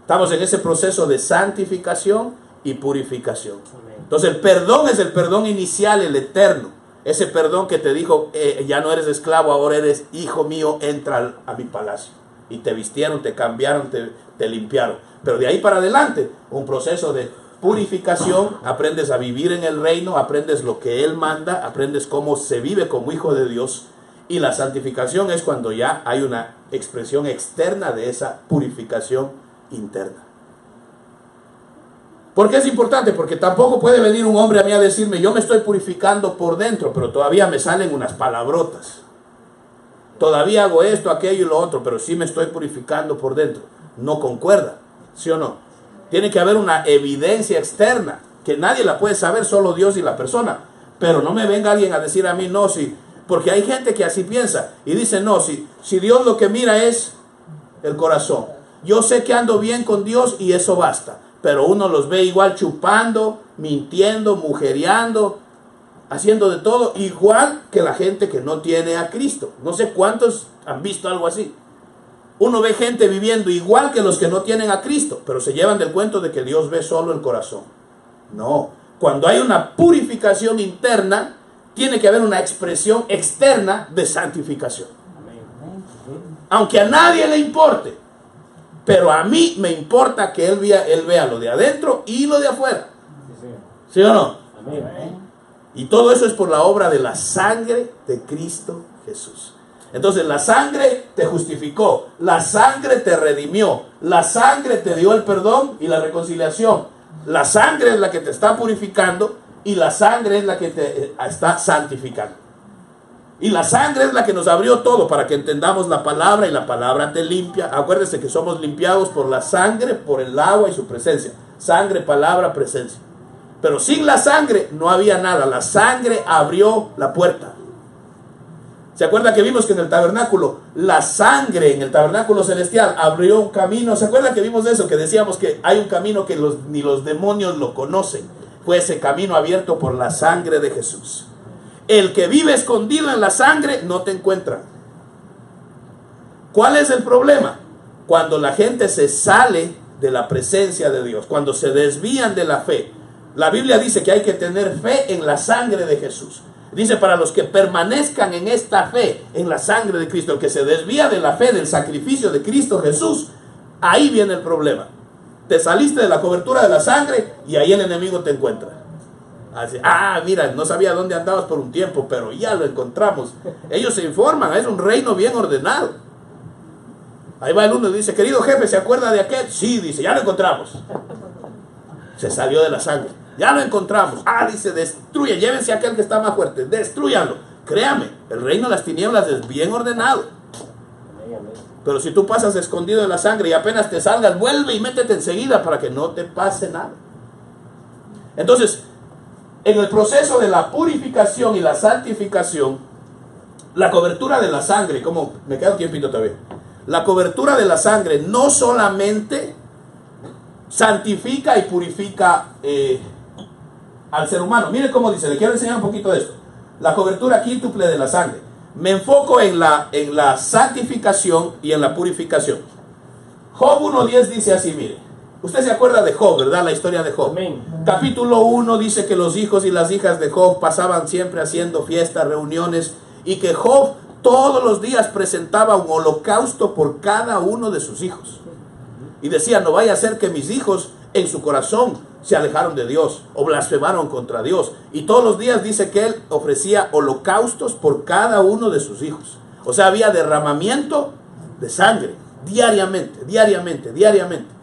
Estamos en ese proceso de santificación y purificación. Entonces el perdón es el perdón inicial, el eterno. Ese perdón que te dijo, ya no eres esclavo, ahora eres hijo mío, entra a mi palacio. Y te vistieron, te cambiaron, te limpiaron. Pero de ahí para adelante, un proceso de purificación, aprendes a vivir en el reino, aprendes lo que Él manda, aprendes cómo se vive como hijo de Dios. Y la santificación es cuando ya hay una expresión externa de esa purificación interna. ¿Por qué es importante? Porque tampoco puede venir un hombre a mí a decirme, yo me estoy purificando por dentro, pero todavía me salen unas palabrotas. Todavía hago esto, aquello y lo otro, pero sí me estoy purificando por dentro. No concuerda, ¿sí o no? Tiene que haber una evidencia externa, que nadie la puede saber, solo Dios y la persona. Pero no me venga alguien a decir a mí, no, sí, porque hay gente que así piensa y dice, no, si Dios lo que mira es el corazón. Yo sé que ando bien con Dios y eso basta. Pero uno los ve igual chupando, mintiendo, mujeriando, haciendo de todo, igual que la gente que no tiene a Cristo. No sé cuántos han visto algo así. Uno ve gente viviendo igual que los que no tienen a Cristo, pero se llevan del cuento de que Dios ve solo el corazón. No, cuando hay una purificación interna, tiene que haber una expresión externa de santificación. Aunque a nadie le importe, pero a mí me importa que él vea lo de adentro y lo de afuera. ¿Sí o no? Amén. Y todo eso es por la obra de la sangre de Cristo Jesús. Entonces la sangre te justificó, la sangre te redimió, la sangre te dio el perdón y la reconciliación. La sangre es la que te está purificando y la sangre es la que te está santificando. Y la sangre es la que nos abrió todo para que entendamos la palabra y la palabra te limpia. Acuérdense que somos limpiados por la sangre, por el agua y su presencia. Sangre, palabra, presencia. Pero sin la sangre no había nada. La sangre abrió la puerta. ¿Se acuerdan que vimos que en el tabernáculo, la sangre en el tabernáculo celestial abrió un camino? ¿Se acuerdan que vimos eso? Que decíamos que hay un camino que ni los demonios lo conocen. Fue ese camino abierto por la sangre de Jesús. El que vive escondido en la sangre no te encuentra. ¿Cuál es el problema? Cuando la gente se sale de la presencia de Dios, cuando se desvían de la fe. La Biblia dice que hay que tener fe en la sangre de Jesús. Dice, para los que permanezcan en esta fe, en la sangre de Cristo, el que se desvía de la fe, del sacrificio de Cristo Jesús, ahí viene el problema. Te saliste de la cobertura de la sangre y ahí el enemigo te encuentra. Así, mira, no sabía dónde andabas por un tiempo, pero ya lo encontramos. Ellos se informan, es un reino bien ordenado. Ahí va el uno y dice, querido jefe, ¿se acuerda de aquel? Sí, dice, ya lo encontramos. Se salió de la sangre. Ya lo encontramos. Ah, dice, destruye, llévense a aquel que está más fuerte, destruyanlo. Créame, el reino de las tinieblas es bien ordenado. Pero si tú pasas escondido en la sangre y apenas te salgas, vuelve y métete enseguida para que no te pase nada. Entonces, en el proceso de la purificación y la santificación, la cobertura de la sangre, como me queda un tiempito todavía, la cobertura de la sangre no solamente santifica y purifica al ser humano. Mire cómo dice, le quiero enseñar un poquito de esto. La cobertura quíntuple de la sangre. Me enfoco en la santificación y en la purificación. Job 1:10 dice así, mire. Usted se acuerda de Job, ¿verdad? La historia de Job. Amén. Capítulo 1 dice que los hijos y las hijas de Job pasaban siempre haciendo fiestas, reuniones, y que Job todos los días presentaba un holocausto por cada uno de sus hijos. Y decía, no vaya a ser que mis hijos en su corazón se alejaron de Dios o blasfemaron contra Dios. Y todos los días dice que él ofrecía holocaustos por cada uno de sus hijos. O sea, había derramamiento de sangre diariamente, diariamente, diariamente.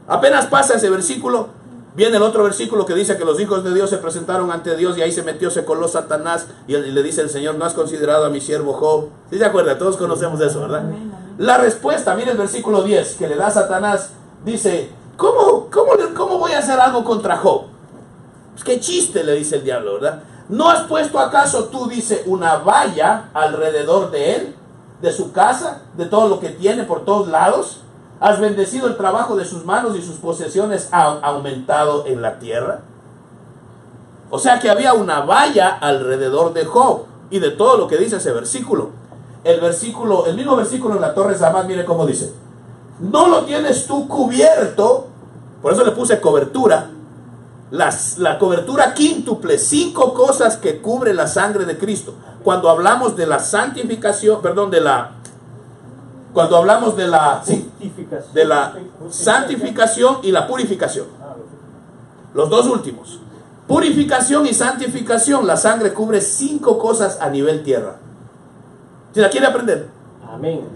Apenas pasa ese versículo, viene el otro versículo que dice que los hijos de Dios se presentaron ante Dios y ahí se coló Satanás y le dice el Señor, ¿no has considerado a mi siervo Job? ¿Sí se acuerda? Todos conocemos eso, ¿verdad? La respuesta, mire el versículo 10 que le da Satanás, dice, ¿cómo voy a hacer algo contra Job? Pues qué chiste, le dice el diablo, ¿verdad? ¿No has puesto acaso tú, dice, una valla alrededor de él, de su casa, de todo lo que tiene por todos lados? ¿Has bendecido el trabajo de sus manos y sus posesiones han aumentado en la tierra? O sea que había una valla alrededor de Job y de todo lo que dice ese versículo. El mismo versículo en la Torre Samad, mire cómo dice. No lo tienes tú cubierto, por eso le puse cobertura. La cobertura quíntuple, 5 cosas que cubre la sangre de Cristo. Cuando hablamos de la santificación, cuando hablamos de la santificación y la purificación. Los dos últimos. Purificación y santificación. La sangre cubre 5 cosas a nivel tierra. ¿Si la quiere aprender? Amén.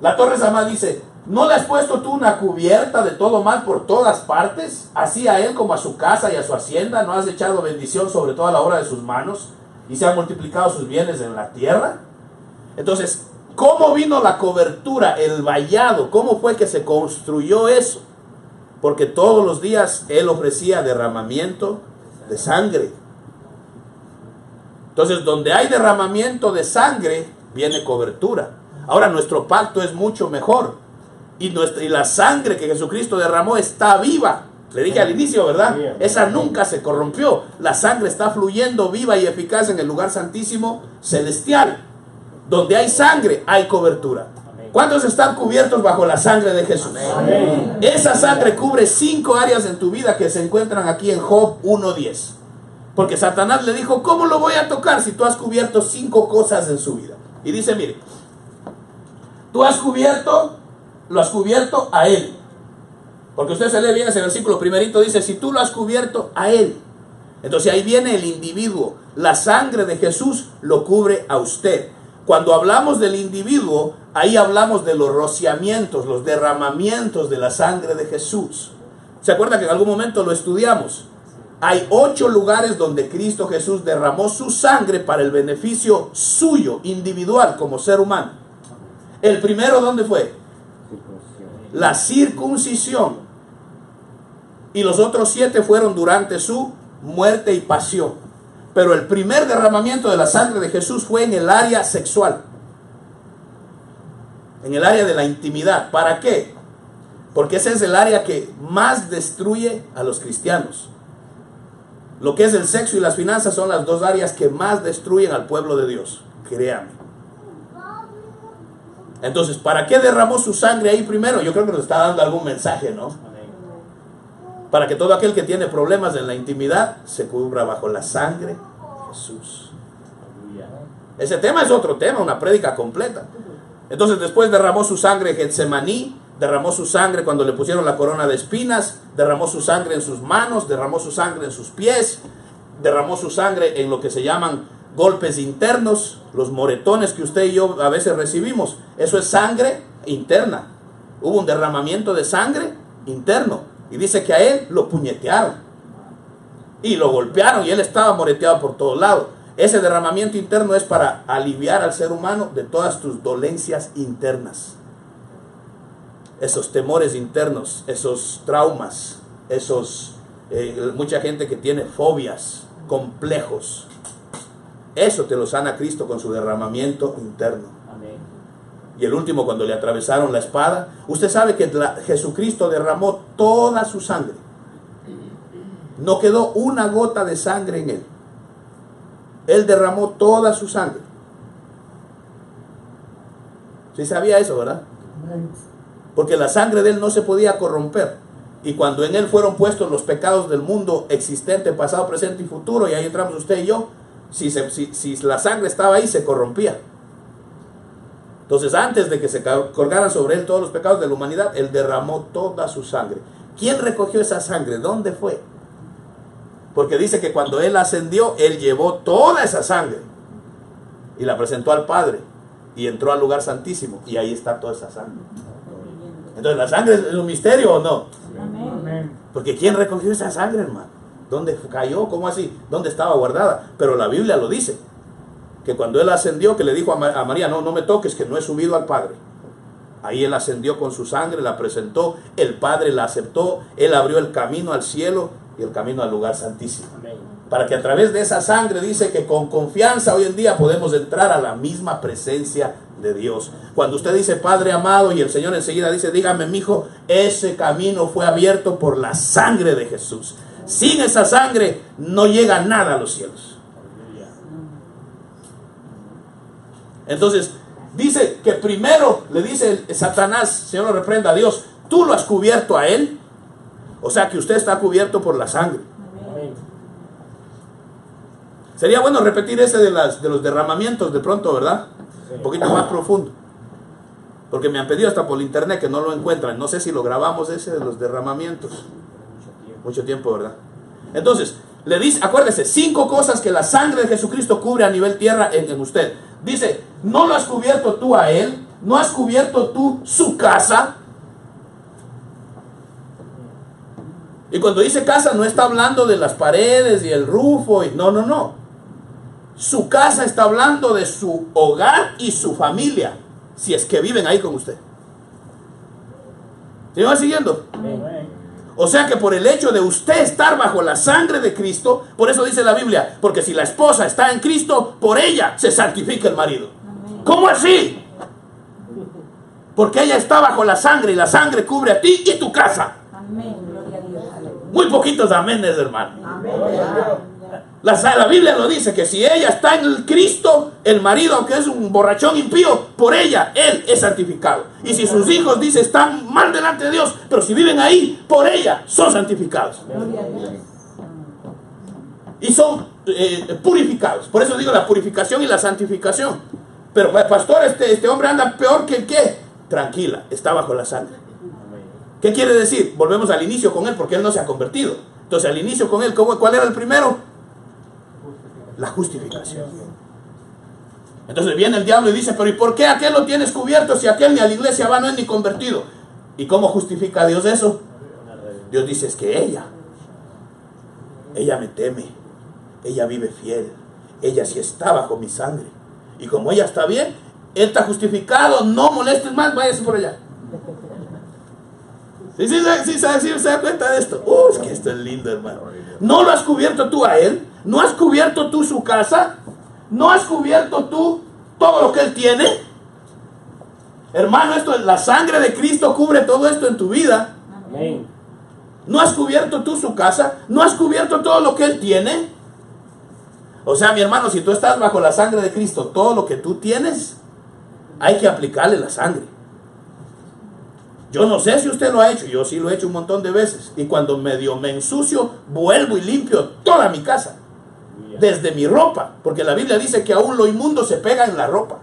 La Torre Samad dice, ¿no le has puesto tú una cubierta de todo mal por todas partes? Así a él como a su casa y a su hacienda. ¿No has echado bendición sobre toda la obra de sus manos? Y se han multiplicado sus bienes en la tierra. Entonces, ¿cómo vino la cobertura, el vallado? ¿Cómo fue que se construyó eso? Porque todos los días él ofrecía derramamiento de sangre. Entonces, donde hay derramamiento de sangre, viene cobertura. Ahora, nuestro pacto es mucho mejor. Y la sangre que Jesucristo derramó está viva. Le dije al inicio, ¿verdad? Esa nunca se corrompió. La sangre está fluyendo viva y eficaz en el lugar santísimo celestial. Donde hay sangre, hay cobertura. ¿Cuántos están cubiertos bajo la sangre de Jesús? Amén. Esa sangre cubre 5 áreas en tu vida que se encuentran aquí en Job 1:10. Porque Satanás le dijo, ¿cómo lo voy a tocar si tú has cubierto 5 cosas en su vida? Y dice, mire, tú lo has cubierto a él. Porque usted se lee bien ese versículo primerito, dice, si tú lo has cubierto a él. Entonces ahí viene el individuo. La sangre de Jesús lo cubre a usted. Cuando hablamos del individuo, ahí hablamos de los rociamientos, los derramamientos de la sangre de Jesús. ¿Se acuerda que en algún momento lo estudiamos? Hay 8 lugares donde Cristo Jesús derramó su sangre para el beneficio suyo, individual, como ser humano. El primero, ¿dónde fue? La circuncisión. Y los otros 7 fueron durante su muerte y pasión. Pero el primer derramamiento de la sangre de Jesús fue en el área sexual. En el área de la intimidad. ¿Para qué? Porque ese es el área que más destruye a los cristianos. Lo que es el sexo y las finanzas son las 2 áreas que más destruyen al pueblo de Dios. Créame. Entonces, ¿para qué derramó su sangre ahí primero? Yo creo que nos está dando algún mensaje, ¿no? Para que todo aquel que tiene problemas en la intimidad se cubra bajo la sangre de Jesús. Ese tema es otro tema, una prédica completa. Entonces después derramó su sangre en Getsemaní, derramó su sangre cuando le pusieron la corona de espinas, derramó su sangre en sus manos, derramó su sangre en sus pies, derramó su sangre en lo que se llaman golpes internos, los moretones que usted y yo a veces recibimos, eso es sangre interna. Hubo un derramamiento de sangre interno. Y dice que a él lo puñetearon y lo golpearon y él estaba moreteado por todos lados. Ese derramamiento interno es para aliviar al ser humano de todas tus dolencias internas. Esos temores internos, esos traumas, mucha gente que tiene fobias, complejos. Eso te lo sana Cristo con su derramamiento interno. Amén. Y el último, cuando le atravesaron la espada, usted sabe que Jesucristo derramó toda su sangre. No quedó una gota de sangre en él. Él derramó toda su sangre. ¿Sí sabía eso, verdad? Porque la sangre de él no se podía corromper. Y cuando en él fueron puestos los pecados del mundo existente, pasado, presente y futuro, y ahí entramos usted y yo, si la sangre estaba ahí, se corrompía. Entonces, antes de que se colgaran sobre él todos los pecados de la humanidad, él derramó toda su sangre. ¿Quién recogió esa sangre? ¿Dónde fue? Porque dice que cuando él ascendió, él llevó toda esa sangre y la presentó al Padre y entró al lugar santísimo, y ahí está toda esa sangre. Entonces, ¿la sangre es un misterio o no? Amén. Porque ¿quién recogió esa sangre, hermano? ¿Dónde cayó? ¿Cómo así? ¿Dónde estaba guardada? Pero la Biblia lo dice, que cuando él ascendió, que le dijo a María, no me toques, que no he subido al Padre. Ahí él ascendió con su sangre, la presentó, el Padre la aceptó, él abrió el camino al cielo y el camino al lugar santísimo. Amén. Para que a través de esa sangre, dice que con confianza hoy en día podemos entrar a la misma presencia de Dios. Cuando usted dice Padre amado, y el Señor enseguida dice, dígame mijo, ese camino fue abierto por la sangre de Jesús. Sin esa sangre no llega nada a los cielos. Entonces dice que primero le dice Satanás, Señor lo reprenda a Dios, tú lo has cubierto a él. O sea que usted está cubierto por la sangre. Amén. Sería bueno repetir ese de los derramamientos de pronto, ¿verdad? Sí. Un poquito más profundo. Porque me han pedido hasta por internet que no lo encuentran. No sé si lo grabamos ese de los derramamientos. Mucho tiempo, ¿verdad? Entonces, le dice, acuérdese, 5 cosas que la sangre de Jesucristo cubre a nivel tierra en usted. Dice, no lo has cubierto tú a él, no has cubierto tú su casa. Y cuando dice casa no está hablando de las paredes y el rufo, no. Su casa está hablando de su hogar y su familia, si es que viven ahí con usted. ¿Se va siguiendo? Amén. O sea que por el hecho de usted estar bajo la sangre de Cristo, por eso dice la Biblia, porque si la esposa está en Cristo, por ella se santifica el marido. Amén. ¿Cómo así? Porque ella está bajo la sangre y la sangre cubre a ti y tu casa. Amén. Gloria a Dios. Muy poquitos aménes, hermano. Amén. La Biblia lo dice, que si ella está en el Cristo, el marido, aunque es un borrachón impío, por ella, él es santificado. Y si sus hijos, dice, están mal delante de Dios, pero si viven ahí, por ella, son santificados. Y son purificados. Por eso digo la purificación y la santificación. Pero, pastor, este hombre anda peor que ¿qué? Tranquila, está bajo la sangre. ¿Qué quiere decir? Volvemos al inicio con él, porque él no se ha convertido. Entonces, al inicio con él, ¿cuál era el primero? La justificación. Entonces viene el diablo y dice, pero ¿y por qué aquel lo tienes cubierto si aquel ni a la iglesia va, no es ni convertido? ¿Y cómo justifica Dios eso? Dios dice, es que ella me teme, ella vive fiel, ella sí está bajo mi sangre. Y como ella está bien, él está justificado, no molestes más, váyase por allá. Sí, se da cuenta de esto. Es que esto es lindo, hermano. ¿No lo has cubierto tú a él? ¿No has cubierto tú su casa? ¿No has cubierto tú todo lo que él tiene? Hermano, la sangre de Cristo cubre todo esto en tu vida. Amén. ¿No has cubierto tú su casa? ¿No has cubierto todo lo que él tiene? O sea, mi hermano, si tú estás bajo la sangre de Cristo, todo lo que tú tienes, hay que aplicarle la sangre. Yo no sé si usted lo ha hecho, yo sí lo he hecho un montón de veces. Y cuando medio me ensucio, vuelvo y limpio toda mi casa. Desde mi ropa, porque la Biblia dice que aún lo inmundo se pega en la ropa.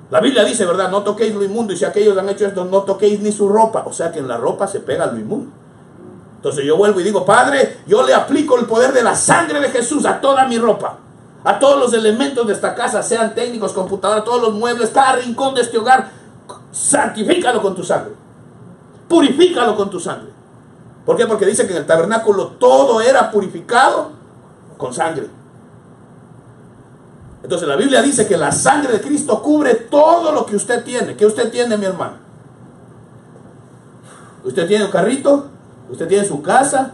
La Biblia dice, ¿verdad? No toquéis lo inmundo, y si aquellos han hecho esto, no toquéis ni su ropa. O sea que en la ropa se pega lo inmundo. Entonces yo vuelvo y digo, Padre, yo le aplico el poder de la sangre de Jesús a toda mi ropa. A todos los elementos de esta casa, sean técnicos, computadoras, todos los muebles, cada rincón de este hogar, santifícalo con tu sangre. Purifícalo con tu sangre. ¿Por qué? Porque dice que en el tabernáculo todo era purificado con sangre. Entonces la Biblia dice que la sangre de Cristo cubre todo lo que usted tiene. ¿Qué usted tiene, mi hermano? Usted tiene un carrito, usted tiene su casa,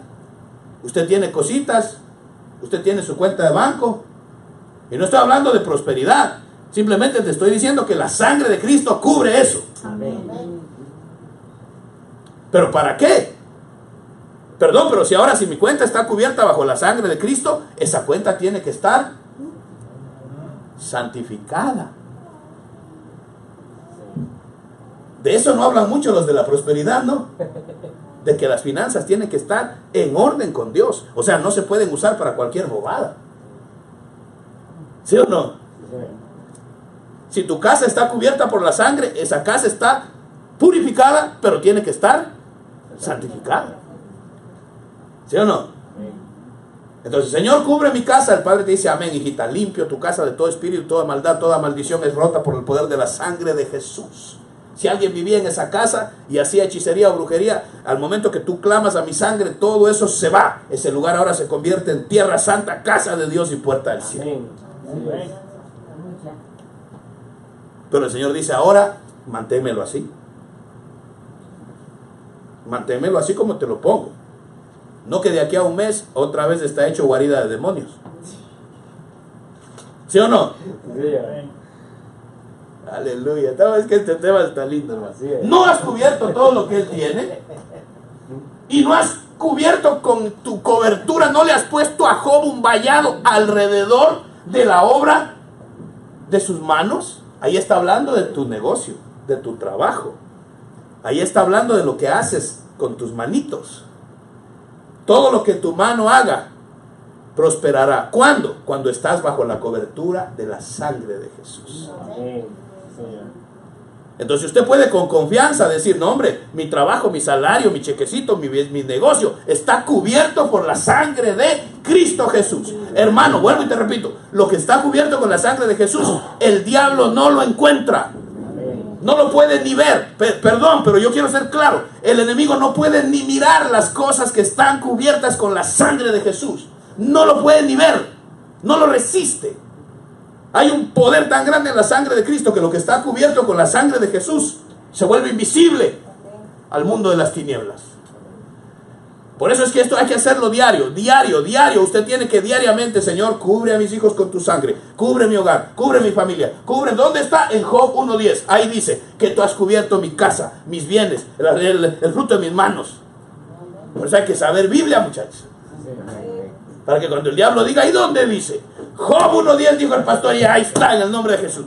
usted tiene cositas, usted tiene su cuenta de banco. Y no estoy hablando de prosperidad, simplemente te estoy diciendo que la sangre de Cristo cubre eso. Amén. ¿Pero para qué? Perdón, pero si mi cuenta está cubierta bajo la sangre de Cristo, esa cuenta tiene que estar santificada. De eso no hablan mucho los de la prosperidad, ¿no? De que las finanzas tienen que estar en orden con Dios. O sea, no se pueden usar para cualquier bobada. ¿Sí o no? Si tu casa está cubierta por la sangre, esa casa está purificada, pero tiene que estar santificada. ¿Sí o no? Entonces, Señor, cubre mi casa. El Padre te dice, amén, hijita, limpio tu casa de todo espíritu, toda maldad, toda maldición es rota por el poder de la sangre de Jesús. Si alguien vivía en esa casa y hacía hechicería o brujería, al momento que tú clamas a mi sangre, todo eso se va. Ese lugar ahora se convierte en tierra santa, casa de Dios y puerta del cielo. Amén. Pero el Señor dice, ahora manténmelo así. Manténmelo así como te lo pongo. No que de aquí a un mes otra vez está hecho guarida de demonios. ¿Sí o no? Aleluya. Es que este tema está lindo, hermano. No has cubierto todo lo que Él tiene. Y no has cubierto con tu cobertura. No le has puesto a Job un vallado alrededor de la obra de sus manos. Ahí está hablando de tu negocio, de tu trabajo. Ahí está hablando de lo que haces con tus manitos. Todo lo que tu mano haga prosperará. ¿Cuándo? Cuando estás bajo la cobertura de la sangre de Jesús. Entonces usted puede con confianza decir, no hombre, mi trabajo, mi salario, mi chequecito, mi negocio está cubierto por la sangre de Cristo Jesús. Hermano, vuelvo y te repito, lo que está cubierto con la sangre de Jesús, el diablo no lo encuentra. No lo puede ni ver. Perdón, pero yo quiero ser claro. El enemigo no puede ni mirar las cosas que están cubiertas con la sangre de Jesús. No lo puede ni ver. No lo resiste. Hay un poder tan grande en la sangre de Cristo que lo que está cubierto con la sangre de Jesús se vuelve invisible al mundo de las tinieblas. Por eso es que esto hay que hacerlo diario. Usted tiene que diariamente, Señor, cubre a mis hijos con tu sangre, cubre mi hogar, cubre mi familia, cubre. ¿Dónde está? En Job 1:10. Ahí dice que tú has cubierto mi casa, mis bienes, el fruto de mis manos. Por eso hay que saber Biblia, muchachos. Para que cuando el diablo diga, ¿y dónde dice? Job 1:10 dijo el pastor, y ahí está, en el nombre de Jesús.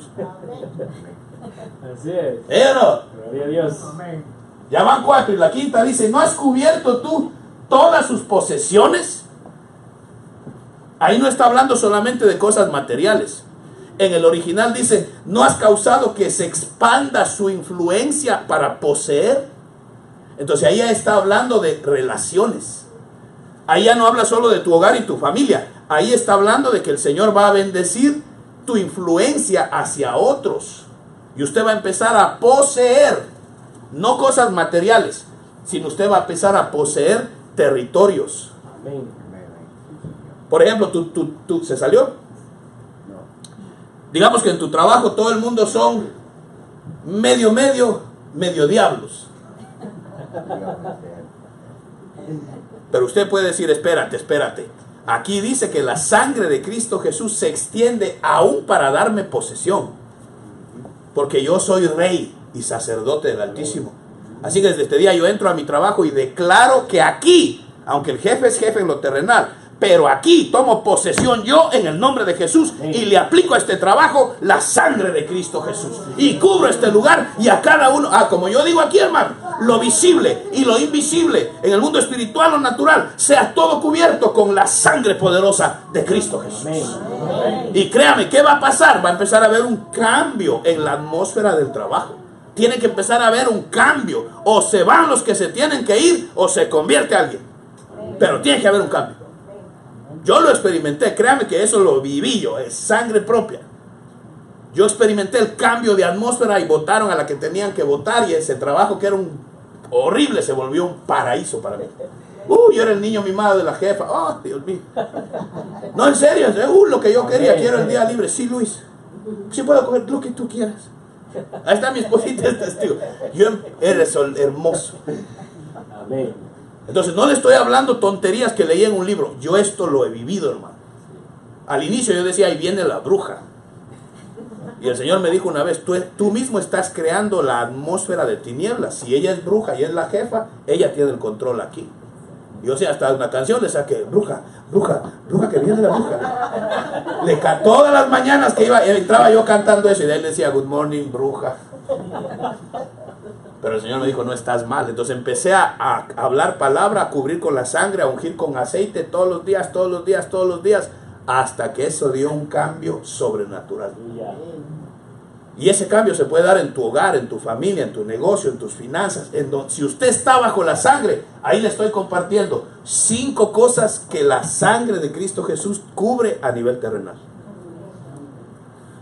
Así es. ¿O no? Gloria a Dios. Ya van 4 y la quinta dice, ¿no has cubierto tú todas sus posesiones? Ahí no está hablando solamente de cosas materiales. En el original dice, ¿no has causado que se expanda su influencia para poseer? Entonces ahí ya está hablando de relaciones. Ahí ya no habla solo de tu hogar y tu familia. Ahí está hablando de que el Señor va a bendecir tu influencia hacia otros. Y usted va a empezar a poseer, no cosas materiales, sino usted va a empezar a poseer territorios. Amén. Por ejemplo, ¿tú se salió? Digamos que en tu trabajo todo el mundo son medio diablos. Pero usted puede decir, espérate. Aquí dice que la sangre de Cristo Jesús se extiende aún para darme posesión. Porque yo soy rey y sacerdote del Altísimo. Así que desde este día yo entro a mi trabajo y declaro que aquí, aunque el jefe es jefe en lo terrenal, pero aquí tomo posesión yo en el nombre de Jesús y le aplico a este trabajo la sangre de Cristo Jesús. Y cubro este lugar y a cada uno, como yo digo aquí, hermano, lo visible y lo invisible en el mundo espiritual o natural, sea todo cubierto con la sangre poderosa de Cristo Jesús. Y créame, ¿qué va a pasar? Va a empezar a haber un cambio en la atmósfera del trabajo. Tiene que empezar a haber un cambio. O se van los que se tienen que ir o se convierte alguien. Pero tiene que haber un cambio. Yo lo experimenté, créame que eso lo viví yo, es sangre propia. Yo experimenté el cambio de atmósfera y votaron a la que tenían que votar y ese trabajo que era un horrible se volvió un paraíso para mí. Yo era el niño mimado de la jefa. Oh, Dios mío. No, en serio, es lo que yo quería, quiero el día libre. Sí, Luis, sí puedo coger lo que tú quieras. Ahí está mi esposita, es testigo. Eres hermoso. Amén. Entonces no le estoy hablando tonterías que leí en un libro. Yo esto lo he vivido, hermano. Al inicio yo decía, ahí viene la bruja. Y el Señor me dijo una vez, tú mismo estás creando la atmósfera de tinieblas. Si ella es bruja y es la jefa, ella tiene el control aquí. Yo sé, hasta una canción le saqué, bruja, bruja, bruja, que viene la bruja. Todas las mañanas que entraba yo cantando eso y de él decía, good morning, bruja. Pero el Señor me dijo, no estás mal. Entonces empecé a hablar palabra, a cubrir con la sangre, a ungir con aceite todos los días, todos los días, todos los días, hasta que eso dio un cambio sobrenatural. Y ese cambio se puede dar en tu hogar, en tu familia, en tu negocio, en tus finanzas. Si usted está bajo la sangre, ahí le estoy compartiendo 5 cosas que la sangre de Cristo Jesús cubre a nivel terrenal.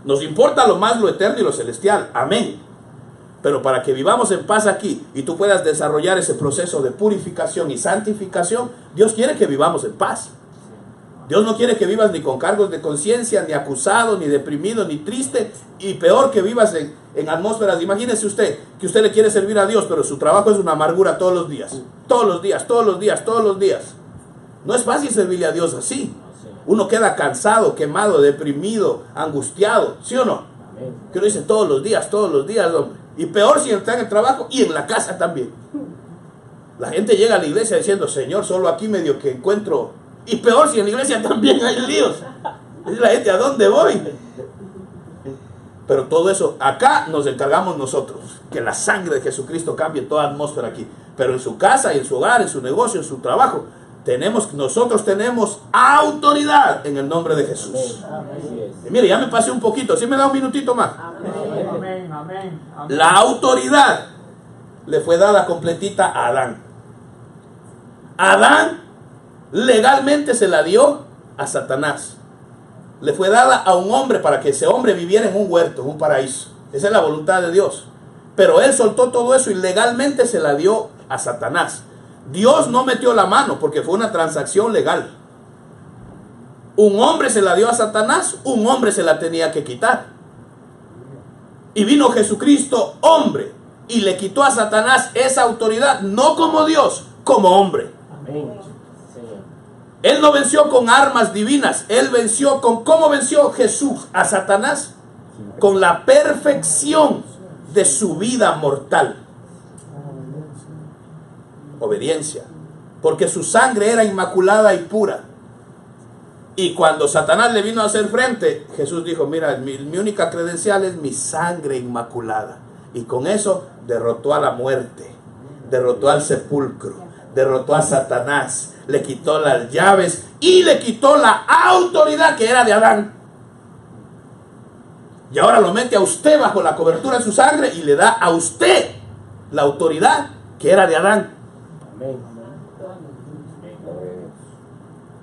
Nos importa lo más lo eterno y lo celestial. Amén. Pero para que vivamos en paz aquí y tú puedas desarrollar ese proceso de purificación y santificación, Dios quiere que vivamos en paz. Dios no quiere que vivas ni con cargos de conciencia, ni acusado, ni deprimido, ni triste, y peor que vivas en atmósferas. Imagínese usted que usted le quiere servir a Dios, pero su trabajo es una amargura todos los días. Todos los días, todos los días, todos los días. No es fácil servirle a Dios así. Uno queda cansado, quemado, deprimido, angustiado, ¿sí o no? Que uno dice todos los días, hombre. Y peor si está en el trabajo y en la casa también. La gente llega a la iglesia diciendo, Señor, solo aquí medio que encuentro. Y peor si en la iglesia también hay líos. Dice la gente, ¿a dónde voy? Pero todo eso, acá nos encargamos nosotros. Que la sangre de Jesucristo cambie toda atmósfera aquí. Pero en su casa, en su hogar, en su negocio, en su trabajo, nosotros tenemos autoridad en el nombre de Jesús. Y mire, ya me pasé un poquito. ¿Sí me da un minutito más? Amén, amén, amén. La autoridad le fue dada completita a Adán. Adán legalmente se la dio a Satanás. Le fue dada a un hombre para que ese hombre viviera en un huerto, en un paraíso. Esa es la voluntad de Dios. Pero él soltó todo eso y legalmente se la dio a Satanás. Dios no metió la mano porque fue una transacción legal. Un hombre se la dio a Satanás, un hombre se la tenía que quitar. Y vino Jesucristo, hombre, y le quitó a Satanás esa autoridad, no como Dios, como hombre. Amén. Él no venció con armas divinas, él venció con... ¿Cómo venció Jesús a Satanás? Con la perfección de su vida mortal. Obediencia. Porque su sangre era inmaculada y pura. Y cuando Satanás le vino a hacer frente, Jesús dijo, mira, mi única credencial es mi sangre inmaculada. Y con eso derrotó a la muerte, derrotó al sepulcro, derrotó a Satanás, le quitó las llaves y le quitó la autoridad que era de Adán. Y ahora lo mete a usted bajo la cobertura de su sangre y le da a usted la autoridad que era de Adán. Amén.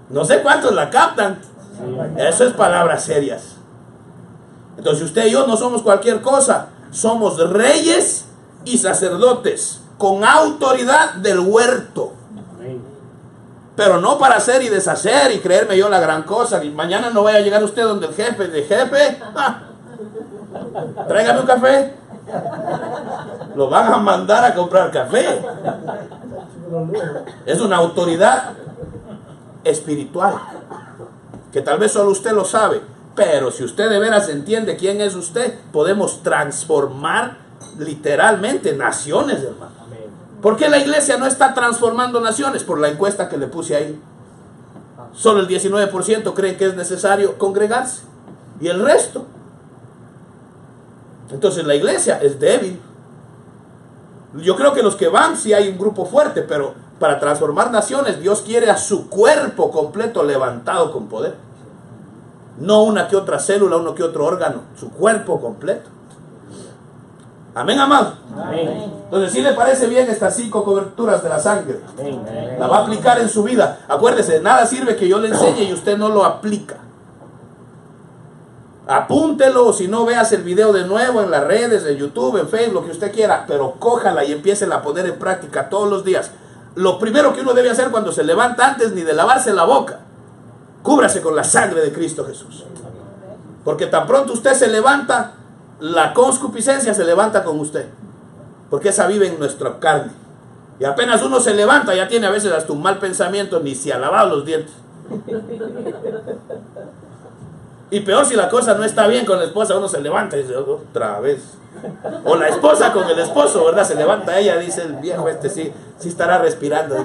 No sé cuántos la captan. Eso es palabras serias. Entonces usted y yo no somos cualquier cosa. Somos reyes y sacerdotes con autoridad del huerto. Pero no para hacer y deshacer y creerme yo la gran cosa. Y mañana no vaya a llegar usted donde el jefe. De jefe, tráigame un café. Lo van a mandar a comprar café. Es una autoridad espiritual que tal vez solo usted lo sabe, pero si usted de veras entiende quién es usted, podemos transformar literalmente naciones, hermano. ¿Por qué la iglesia no está transformando naciones? Por la encuesta que le puse ahí. Solo el 19% creen que es necesario congregarse y el resto. Entonces la iglesia es débil. Yo creo que los que van sí hay un grupo fuerte, pero para transformar naciones Dios quiere a su cuerpo completo levantado con poder. No una que otra célula, uno que otro órgano, su cuerpo completo. Amén, amado. Amén. Entonces, si le parece bien estas 5 coberturas de la sangre, Amén. la va a aplicar en su vida. Acuérdese, de nada sirve que yo le enseñe y usted no lo aplica. Apúntelo, o si no, veas el video de nuevo en las redes, en YouTube, en Facebook, lo que usted quiera, pero cójala y empiece a poner en práctica todos los días. Lo primero que uno debe hacer cuando se levanta, antes ni de lavarse la boca, cúbrase con la sangre de Cristo Jesús. Porque tan pronto usted se levanta, la concupiscencia se levanta con usted. Porque esa vive en nuestra carne. Y apenas uno se levanta, ya tiene a veces hasta un mal pensamiento, ni se ha lavado los dientes. Y peor si la cosa no está bien con la esposa, uno se levanta y dice, otra vez. O la esposa con el esposo, ¿verdad? Se levanta ella, dice el viejo sí estará respirando.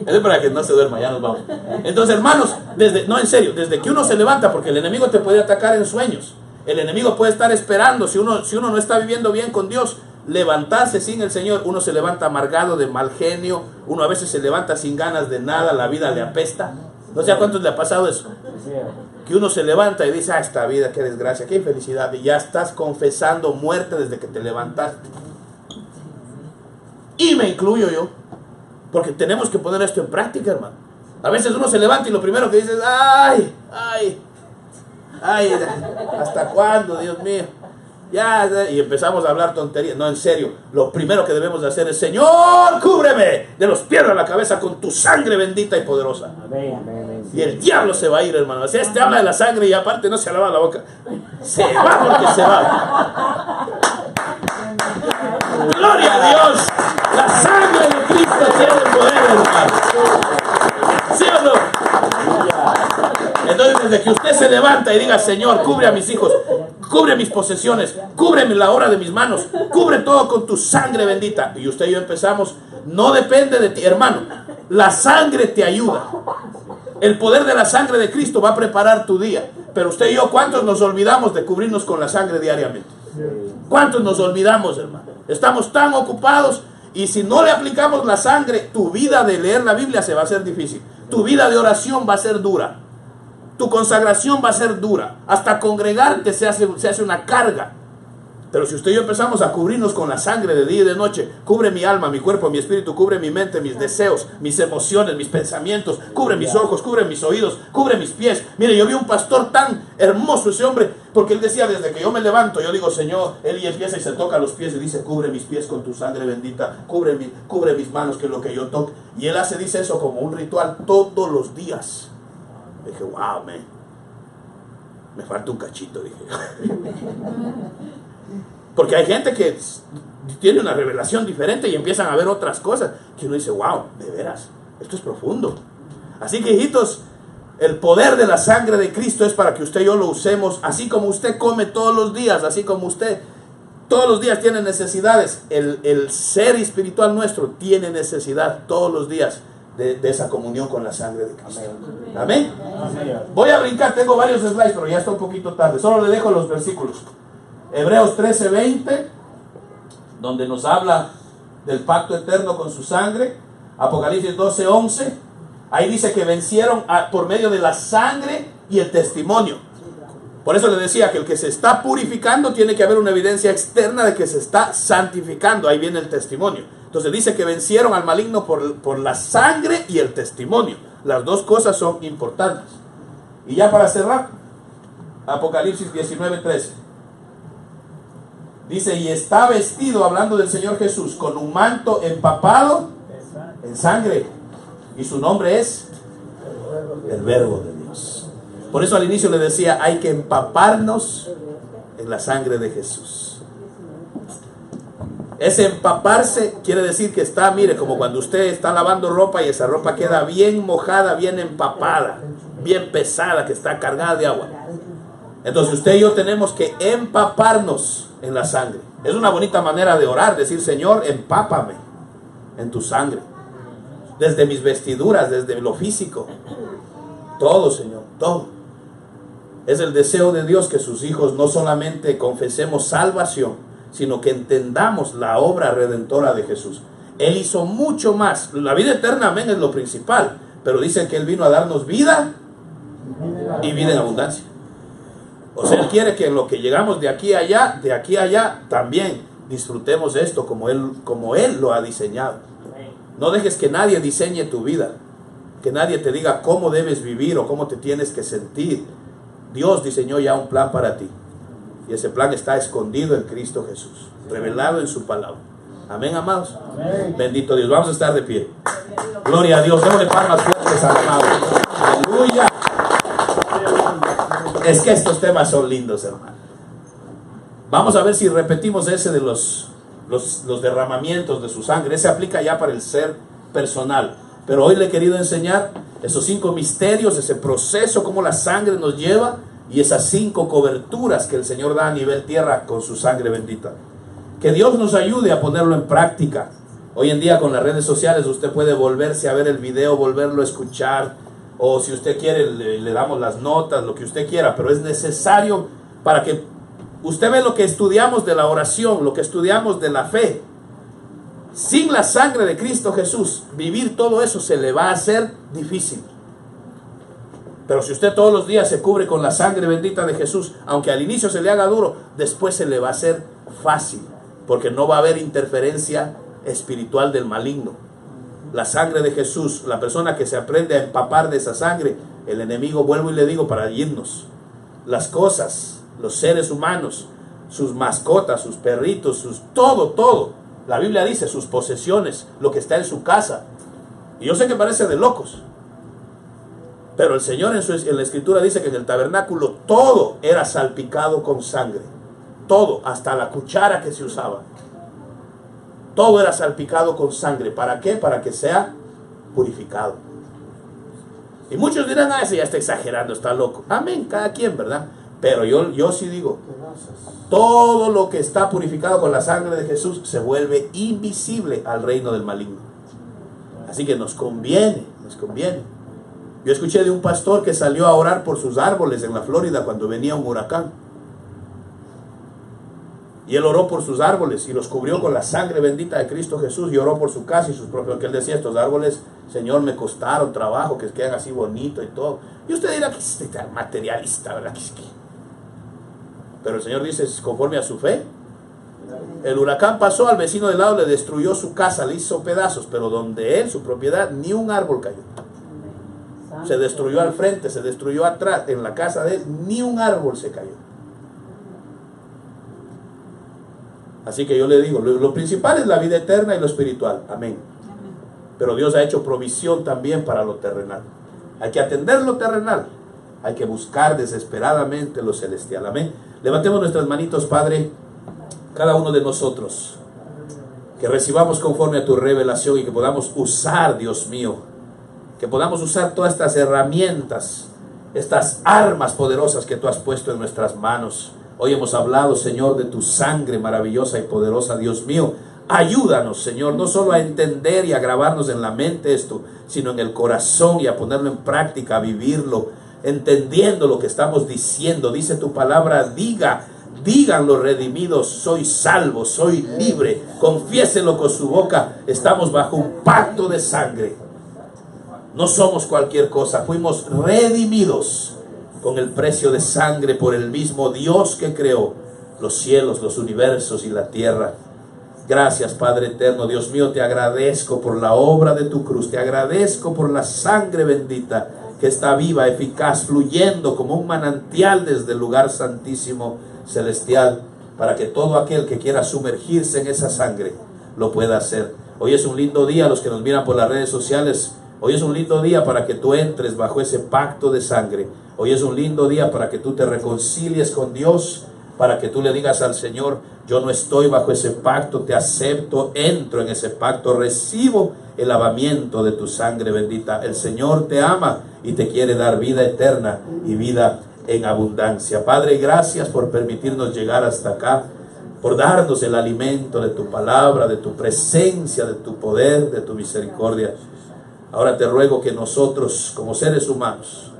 Eso es para que no se duerma, ya nos vamos. Entonces, hermanos, no, en serio, desde que uno se levanta, porque el enemigo te puede atacar en sueños. El enemigo puede estar esperando, si uno no está viviendo bien con Dios, levantarse sin el Señor. Uno se levanta amargado, de mal genio, uno a veces se levanta sin ganas de nada, la vida le apesta. No sé a cuántos le ha pasado eso. Que uno se levanta y dice, esta vida, qué desgracia, qué infelicidad. Y ya estás confesando muerte desde que te levantaste. Y me incluyo yo. Porque tenemos que poner esto en práctica, hermano. A veces uno se levanta y lo primero que dice es, ay, ¿hasta cuándo, Dios mío? Ya, y empezamos a hablar tonterías. No, en serio, lo primero que debemos de hacer es, Señor, cúbreme de los pies a la cabeza con tu sangre bendita y poderosa. Amén, amén. Y el diablo se va a ir, hermano. Si este habla de la sangre y aparte no se lava la boca, se va porque se va. Gloria a Dios. La sangre de Cristo tiene poder, hermano. ¿Sí o no? Entonces, desde que usted se levanta y diga, Señor, cubre a mis hijos, cubre mis posesiones, cúbreme la obra de mis manos, cubre todo con tu sangre bendita. Y usted y yo empezamos, no depende de ti, hermano. La sangre te ayuda. El poder de la sangre de Cristo va a preparar tu día. Pero usted y yo, ¿cuántos nos olvidamos de cubrirnos con la sangre diariamente? ¿Cuántos nos olvidamos, hermano? Estamos tan ocupados. Y si no le aplicamos la sangre, tu vida de leer la Biblia se va a hacer difícil. Tu vida de oración va a ser dura. Tu consagración va a ser dura. Hasta congregarte se hace una carga. Pero si usted y yo empezamos a cubrirnos con la sangre de día y de noche, cubre mi alma, mi cuerpo, mi espíritu, cubre mi mente, mis deseos, mis emociones, mis pensamientos, cubre mis ojos, cubre mis oídos, cubre mis pies. Mire, yo vi un pastor tan hermoso ese hombre, porque él decía, desde que yo me levanto, yo digo, Señor, él y empieza y se toca los pies y dice, cubre mis pies con tu sangre bendita, cubre mis manos, que es lo que yo toco. Y él dice eso como un ritual todos los días. Dije, wow, me falta un cachito, dije. Porque hay gente que tiene una revelación diferente y empiezan a ver otras cosas que uno dice, wow, de veras, esto es profundo. Así que, hijitos, el poder de la sangre de Cristo es para que usted y yo lo usemos, así como usted come todos los días, así como usted todos los días tiene necesidades. El ser espiritual nuestro tiene necesidad todos los días de esa comunión con la sangre de Cristo. Amén. Amén. Voy a brincar, tengo varios slides, pero ya está un poquito tarde. Solo le dejo los versículos. Hebreos 13:20, donde nos habla del pacto eterno con su sangre. Apocalipsis 12:11, ahí dice que vencieron por medio de la sangre y el testimonio. Por eso le decía que el que se está purificando tiene que haber una evidencia externa de que se está santificando. Ahí viene el testimonio. Entonces dice que vencieron al maligno por la sangre y el testimonio. Las dos cosas son importantes. Y ya para cerrar, Apocalipsis 19:13. Dice, y está vestido, hablando del Señor Jesús, con un manto empapado en sangre. Y su nombre es el Verbo de Dios. Por eso al inicio le decía, hay que empaparnos en la sangre de Jesús. Ese empaparse quiere decir que está, mire, como cuando usted está lavando ropa y esa ropa queda bien mojada, bien empapada, bien pesada, que está cargada de agua. Entonces usted y yo tenemos que empaparnos en la sangre. Es una bonita manera de orar, decir, Señor, empápame en tu sangre. Desde mis vestiduras, desde lo físico. Todo, Señor, todo. Es el deseo de Dios que sus hijos no solamente confesemos salvación, sino que entendamos la obra redentora de Jesús. Él hizo mucho más. La vida eterna, amén, es lo principal. Pero dicen que Él vino a darnos vida y vida en abundancia. O sea, Él quiere que lo que llegamos de aquí a allá, también disfrutemos esto como Él lo ha diseñado. No dejes que nadie diseñe tu vida, que nadie te diga cómo debes vivir o cómo te tienes que sentir. Dios diseñó ya un plan para ti, y ese plan está escondido en Cristo Jesús, revelado en su palabra. Amén, amados. Amén. Bendito Dios. Vamos a estar de pie. Gloria a Dios. Démosle palmas fuertes al amado. Aleluya. Es que estos temas son lindos, hermano. Vamos a ver si repetimos ese de los derramamientos de su sangre. Ese aplica ya para el ser personal. Pero hoy le he querido enseñar esos 5 misterios, ese proceso, cómo la sangre nos lleva, y esas 5 coberturas que el Señor da a nivel tierra con su sangre bendita. Que Dios nos ayude a ponerlo en práctica. Hoy en día con las redes sociales usted puede volverse a ver el video, volverlo a escuchar, o si usted quiere le damos las notas, lo que usted quiera, pero es necesario para que usted vea lo que estudiamos de la oración, lo que estudiamos de la fe. Sin la sangre de Cristo Jesús, vivir todo eso se le va a hacer difícil. Pero si usted todos los días se cubre con la sangre bendita de Jesús, aunque al inicio se le haga duro, después se le va a hacer fácil, porque no va a haber interferencia espiritual del maligno. La sangre de Jesús, la persona que se aprende a empapar de esa sangre, el enemigo, vuelvo y le digo, para irnos, las cosas, los seres humanos, sus mascotas, sus perritos, todo. La Biblia dice sus posesiones, lo que está en su casa. Y yo sé que parece de locos, pero el Señor en la Escritura dice que en el tabernáculo todo era salpicado con sangre. Todo, hasta la cuchara que se usaba. Todo era salpicado con sangre. ¿Para qué? Para que sea purificado. Y muchos dirán, ese ya está exagerando, está loco. Amén, cada quien, ¿verdad? Pero yo sí digo, todo lo que está purificado con la sangre de Jesús se vuelve invisible al reino del maligno. Así que nos conviene. Yo escuché de un pastor que salió a orar por sus árboles en la Florida cuando venía un huracán. Y él oró por sus árboles y los cubrió con la sangre bendita de Cristo Jesús, y oró por su casa y sus propios, que él decía, estos árboles, Señor, me costaron trabajo, que quedan así bonitos y todo. Y usted dirá que es materialista, ¿verdad? Pero el Señor dice, conforme a su fe. El huracán pasó, al vecino de lado le destruyó su casa, le hizo pedazos, pero donde él, su propiedad, ni un árbol cayó. Se destruyó al frente, se destruyó atrás, en la casa de él, ni un árbol se cayó. Así que yo le digo, lo principal es la vida eterna y lo espiritual. Amén. Pero Dios ha hecho provisión también para lo terrenal. Hay que atender lo terrenal. Hay que buscar desesperadamente lo celestial. Amén. Levantemos nuestras manitos, Padre, cada uno de nosotros. Que recibamos conforme a tu revelación y que podamos usar, Dios mío, que podamos usar todas estas herramientas, estas armas poderosas que tú has puesto en nuestras manos. Hoy hemos hablado, Señor, de tu sangre maravillosa y poderosa. Dios mío, ayúdanos, Señor, no solo a entender y a grabarnos en la mente esto, sino en el corazón y a ponerlo en práctica, a vivirlo, entendiendo lo que estamos diciendo. Dice tu palabra, digan los redimidos, soy salvo, soy libre. Confiéselo con su boca, estamos bajo un pacto de sangre. No somos cualquier cosa, fuimos redimidos con el precio de sangre por el mismo Dios que creó los cielos, los universos y la tierra. Gracias, Padre eterno. Dios mío, te agradezco por la obra de tu cruz, te agradezco por la sangre bendita que está viva, eficaz, fluyendo como un manantial desde el lugar santísimo celestial, para que todo aquel que quiera sumergirse en esa sangre lo pueda hacer. Hoy es un lindo día, los que nos miran por las redes sociales, hoy es un lindo día para que tú entres bajo ese pacto de sangre. Hoy es un lindo día para que tú te reconcilies con Dios, para que tú le digas al Señor, yo no estoy bajo ese pacto, te acepto, entro en ese pacto, recibo el lavamiento de tu sangre bendita. El Señor te ama y te quiere dar vida eterna y vida en abundancia. Padre, gracias por permitirnos llegar hasta acá, por darnos el alimento de tu palabra, de tu presencia, de tu poder, de tu misericordia. Ahora te ruego que nosotros, como seres humanos,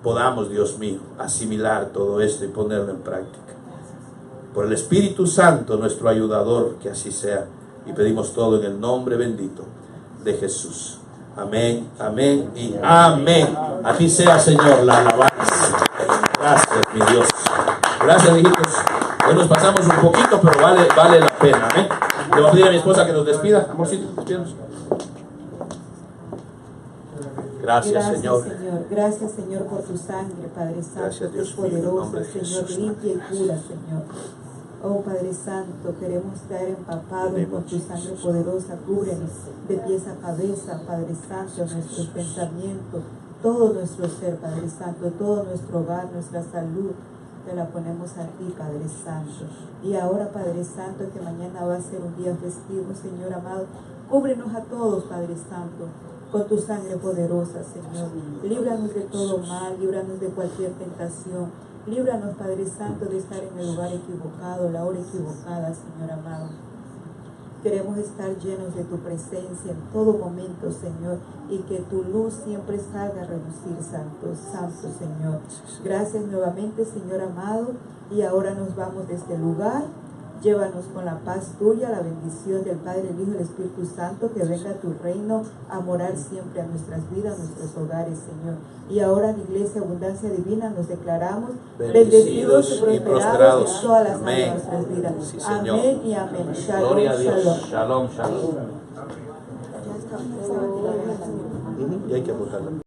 podamos, Dios mío, asimilar todo esto y ponerlo en práctica. Por el Espíritu Santo, nuestro ayudador, que así sea. Y pedimos todo en el nombre bendito de Jesús. Amén, amén y amén. Así sea, Señor, la alabanza. Gracias, mi Dios. Gracias, hijitos. Hoy nos pasamos un poquito, pero vale la pena. ¿Eh? Le voy a pedir a mi esposa que nos despida. Amorcito, despídanos. Gracias, Señor. Gracias, Señor, por tu sangre, Padre Santo. Gracias, que es Dios mío, en el poderosa, nombre de Señor, Jesús. limpia y pura, Señor. Oh, Padre Santo, queremos estar empapados con tu sangre poderosa. Cúbrenos de pies a cabeza, Padre Santo, nuestros pensamientos, todo nuestro ser, Padre Santo, todo nuestro hogar, nuestra salud. Te la ponemos a ti, Padre Santo. Y ahora, Padre Santo, que mañana va a ser un día festivo, Señor amado, cúbrenos a todos, Padre Santo, con tu sangre poderosa, Señor. Líbranos de todo mal, líbranos de cualquier tentación. Líbranos, Padre Santo, de estar en el lugar equivocado, la hora equivocada, Señor amado. Queremos estar llenos de tu presencia en todo momento, Señor, y que tu luz siempre salga a relucir, Santo, Santo, Señor. Gracias nuevamente, Señor amado, y ahora nos vamos de este lugar. Llévanos con la paz tuya, la bendición del Padre, el Hijo y el Espíritu Santo, que venga tu reino a morar siempre a nuestras vidas, a nuestros hogares, Señor. Y ahora en Iglesia Abundancia Divina nos declaramos bendecidos y prosperados en todas las áreas de nuestras vidas. Sí, Señor. Amén y amén. Shalom, Gloria a Dios. shalom. Shalom, shalom. Y hay que apuntarla.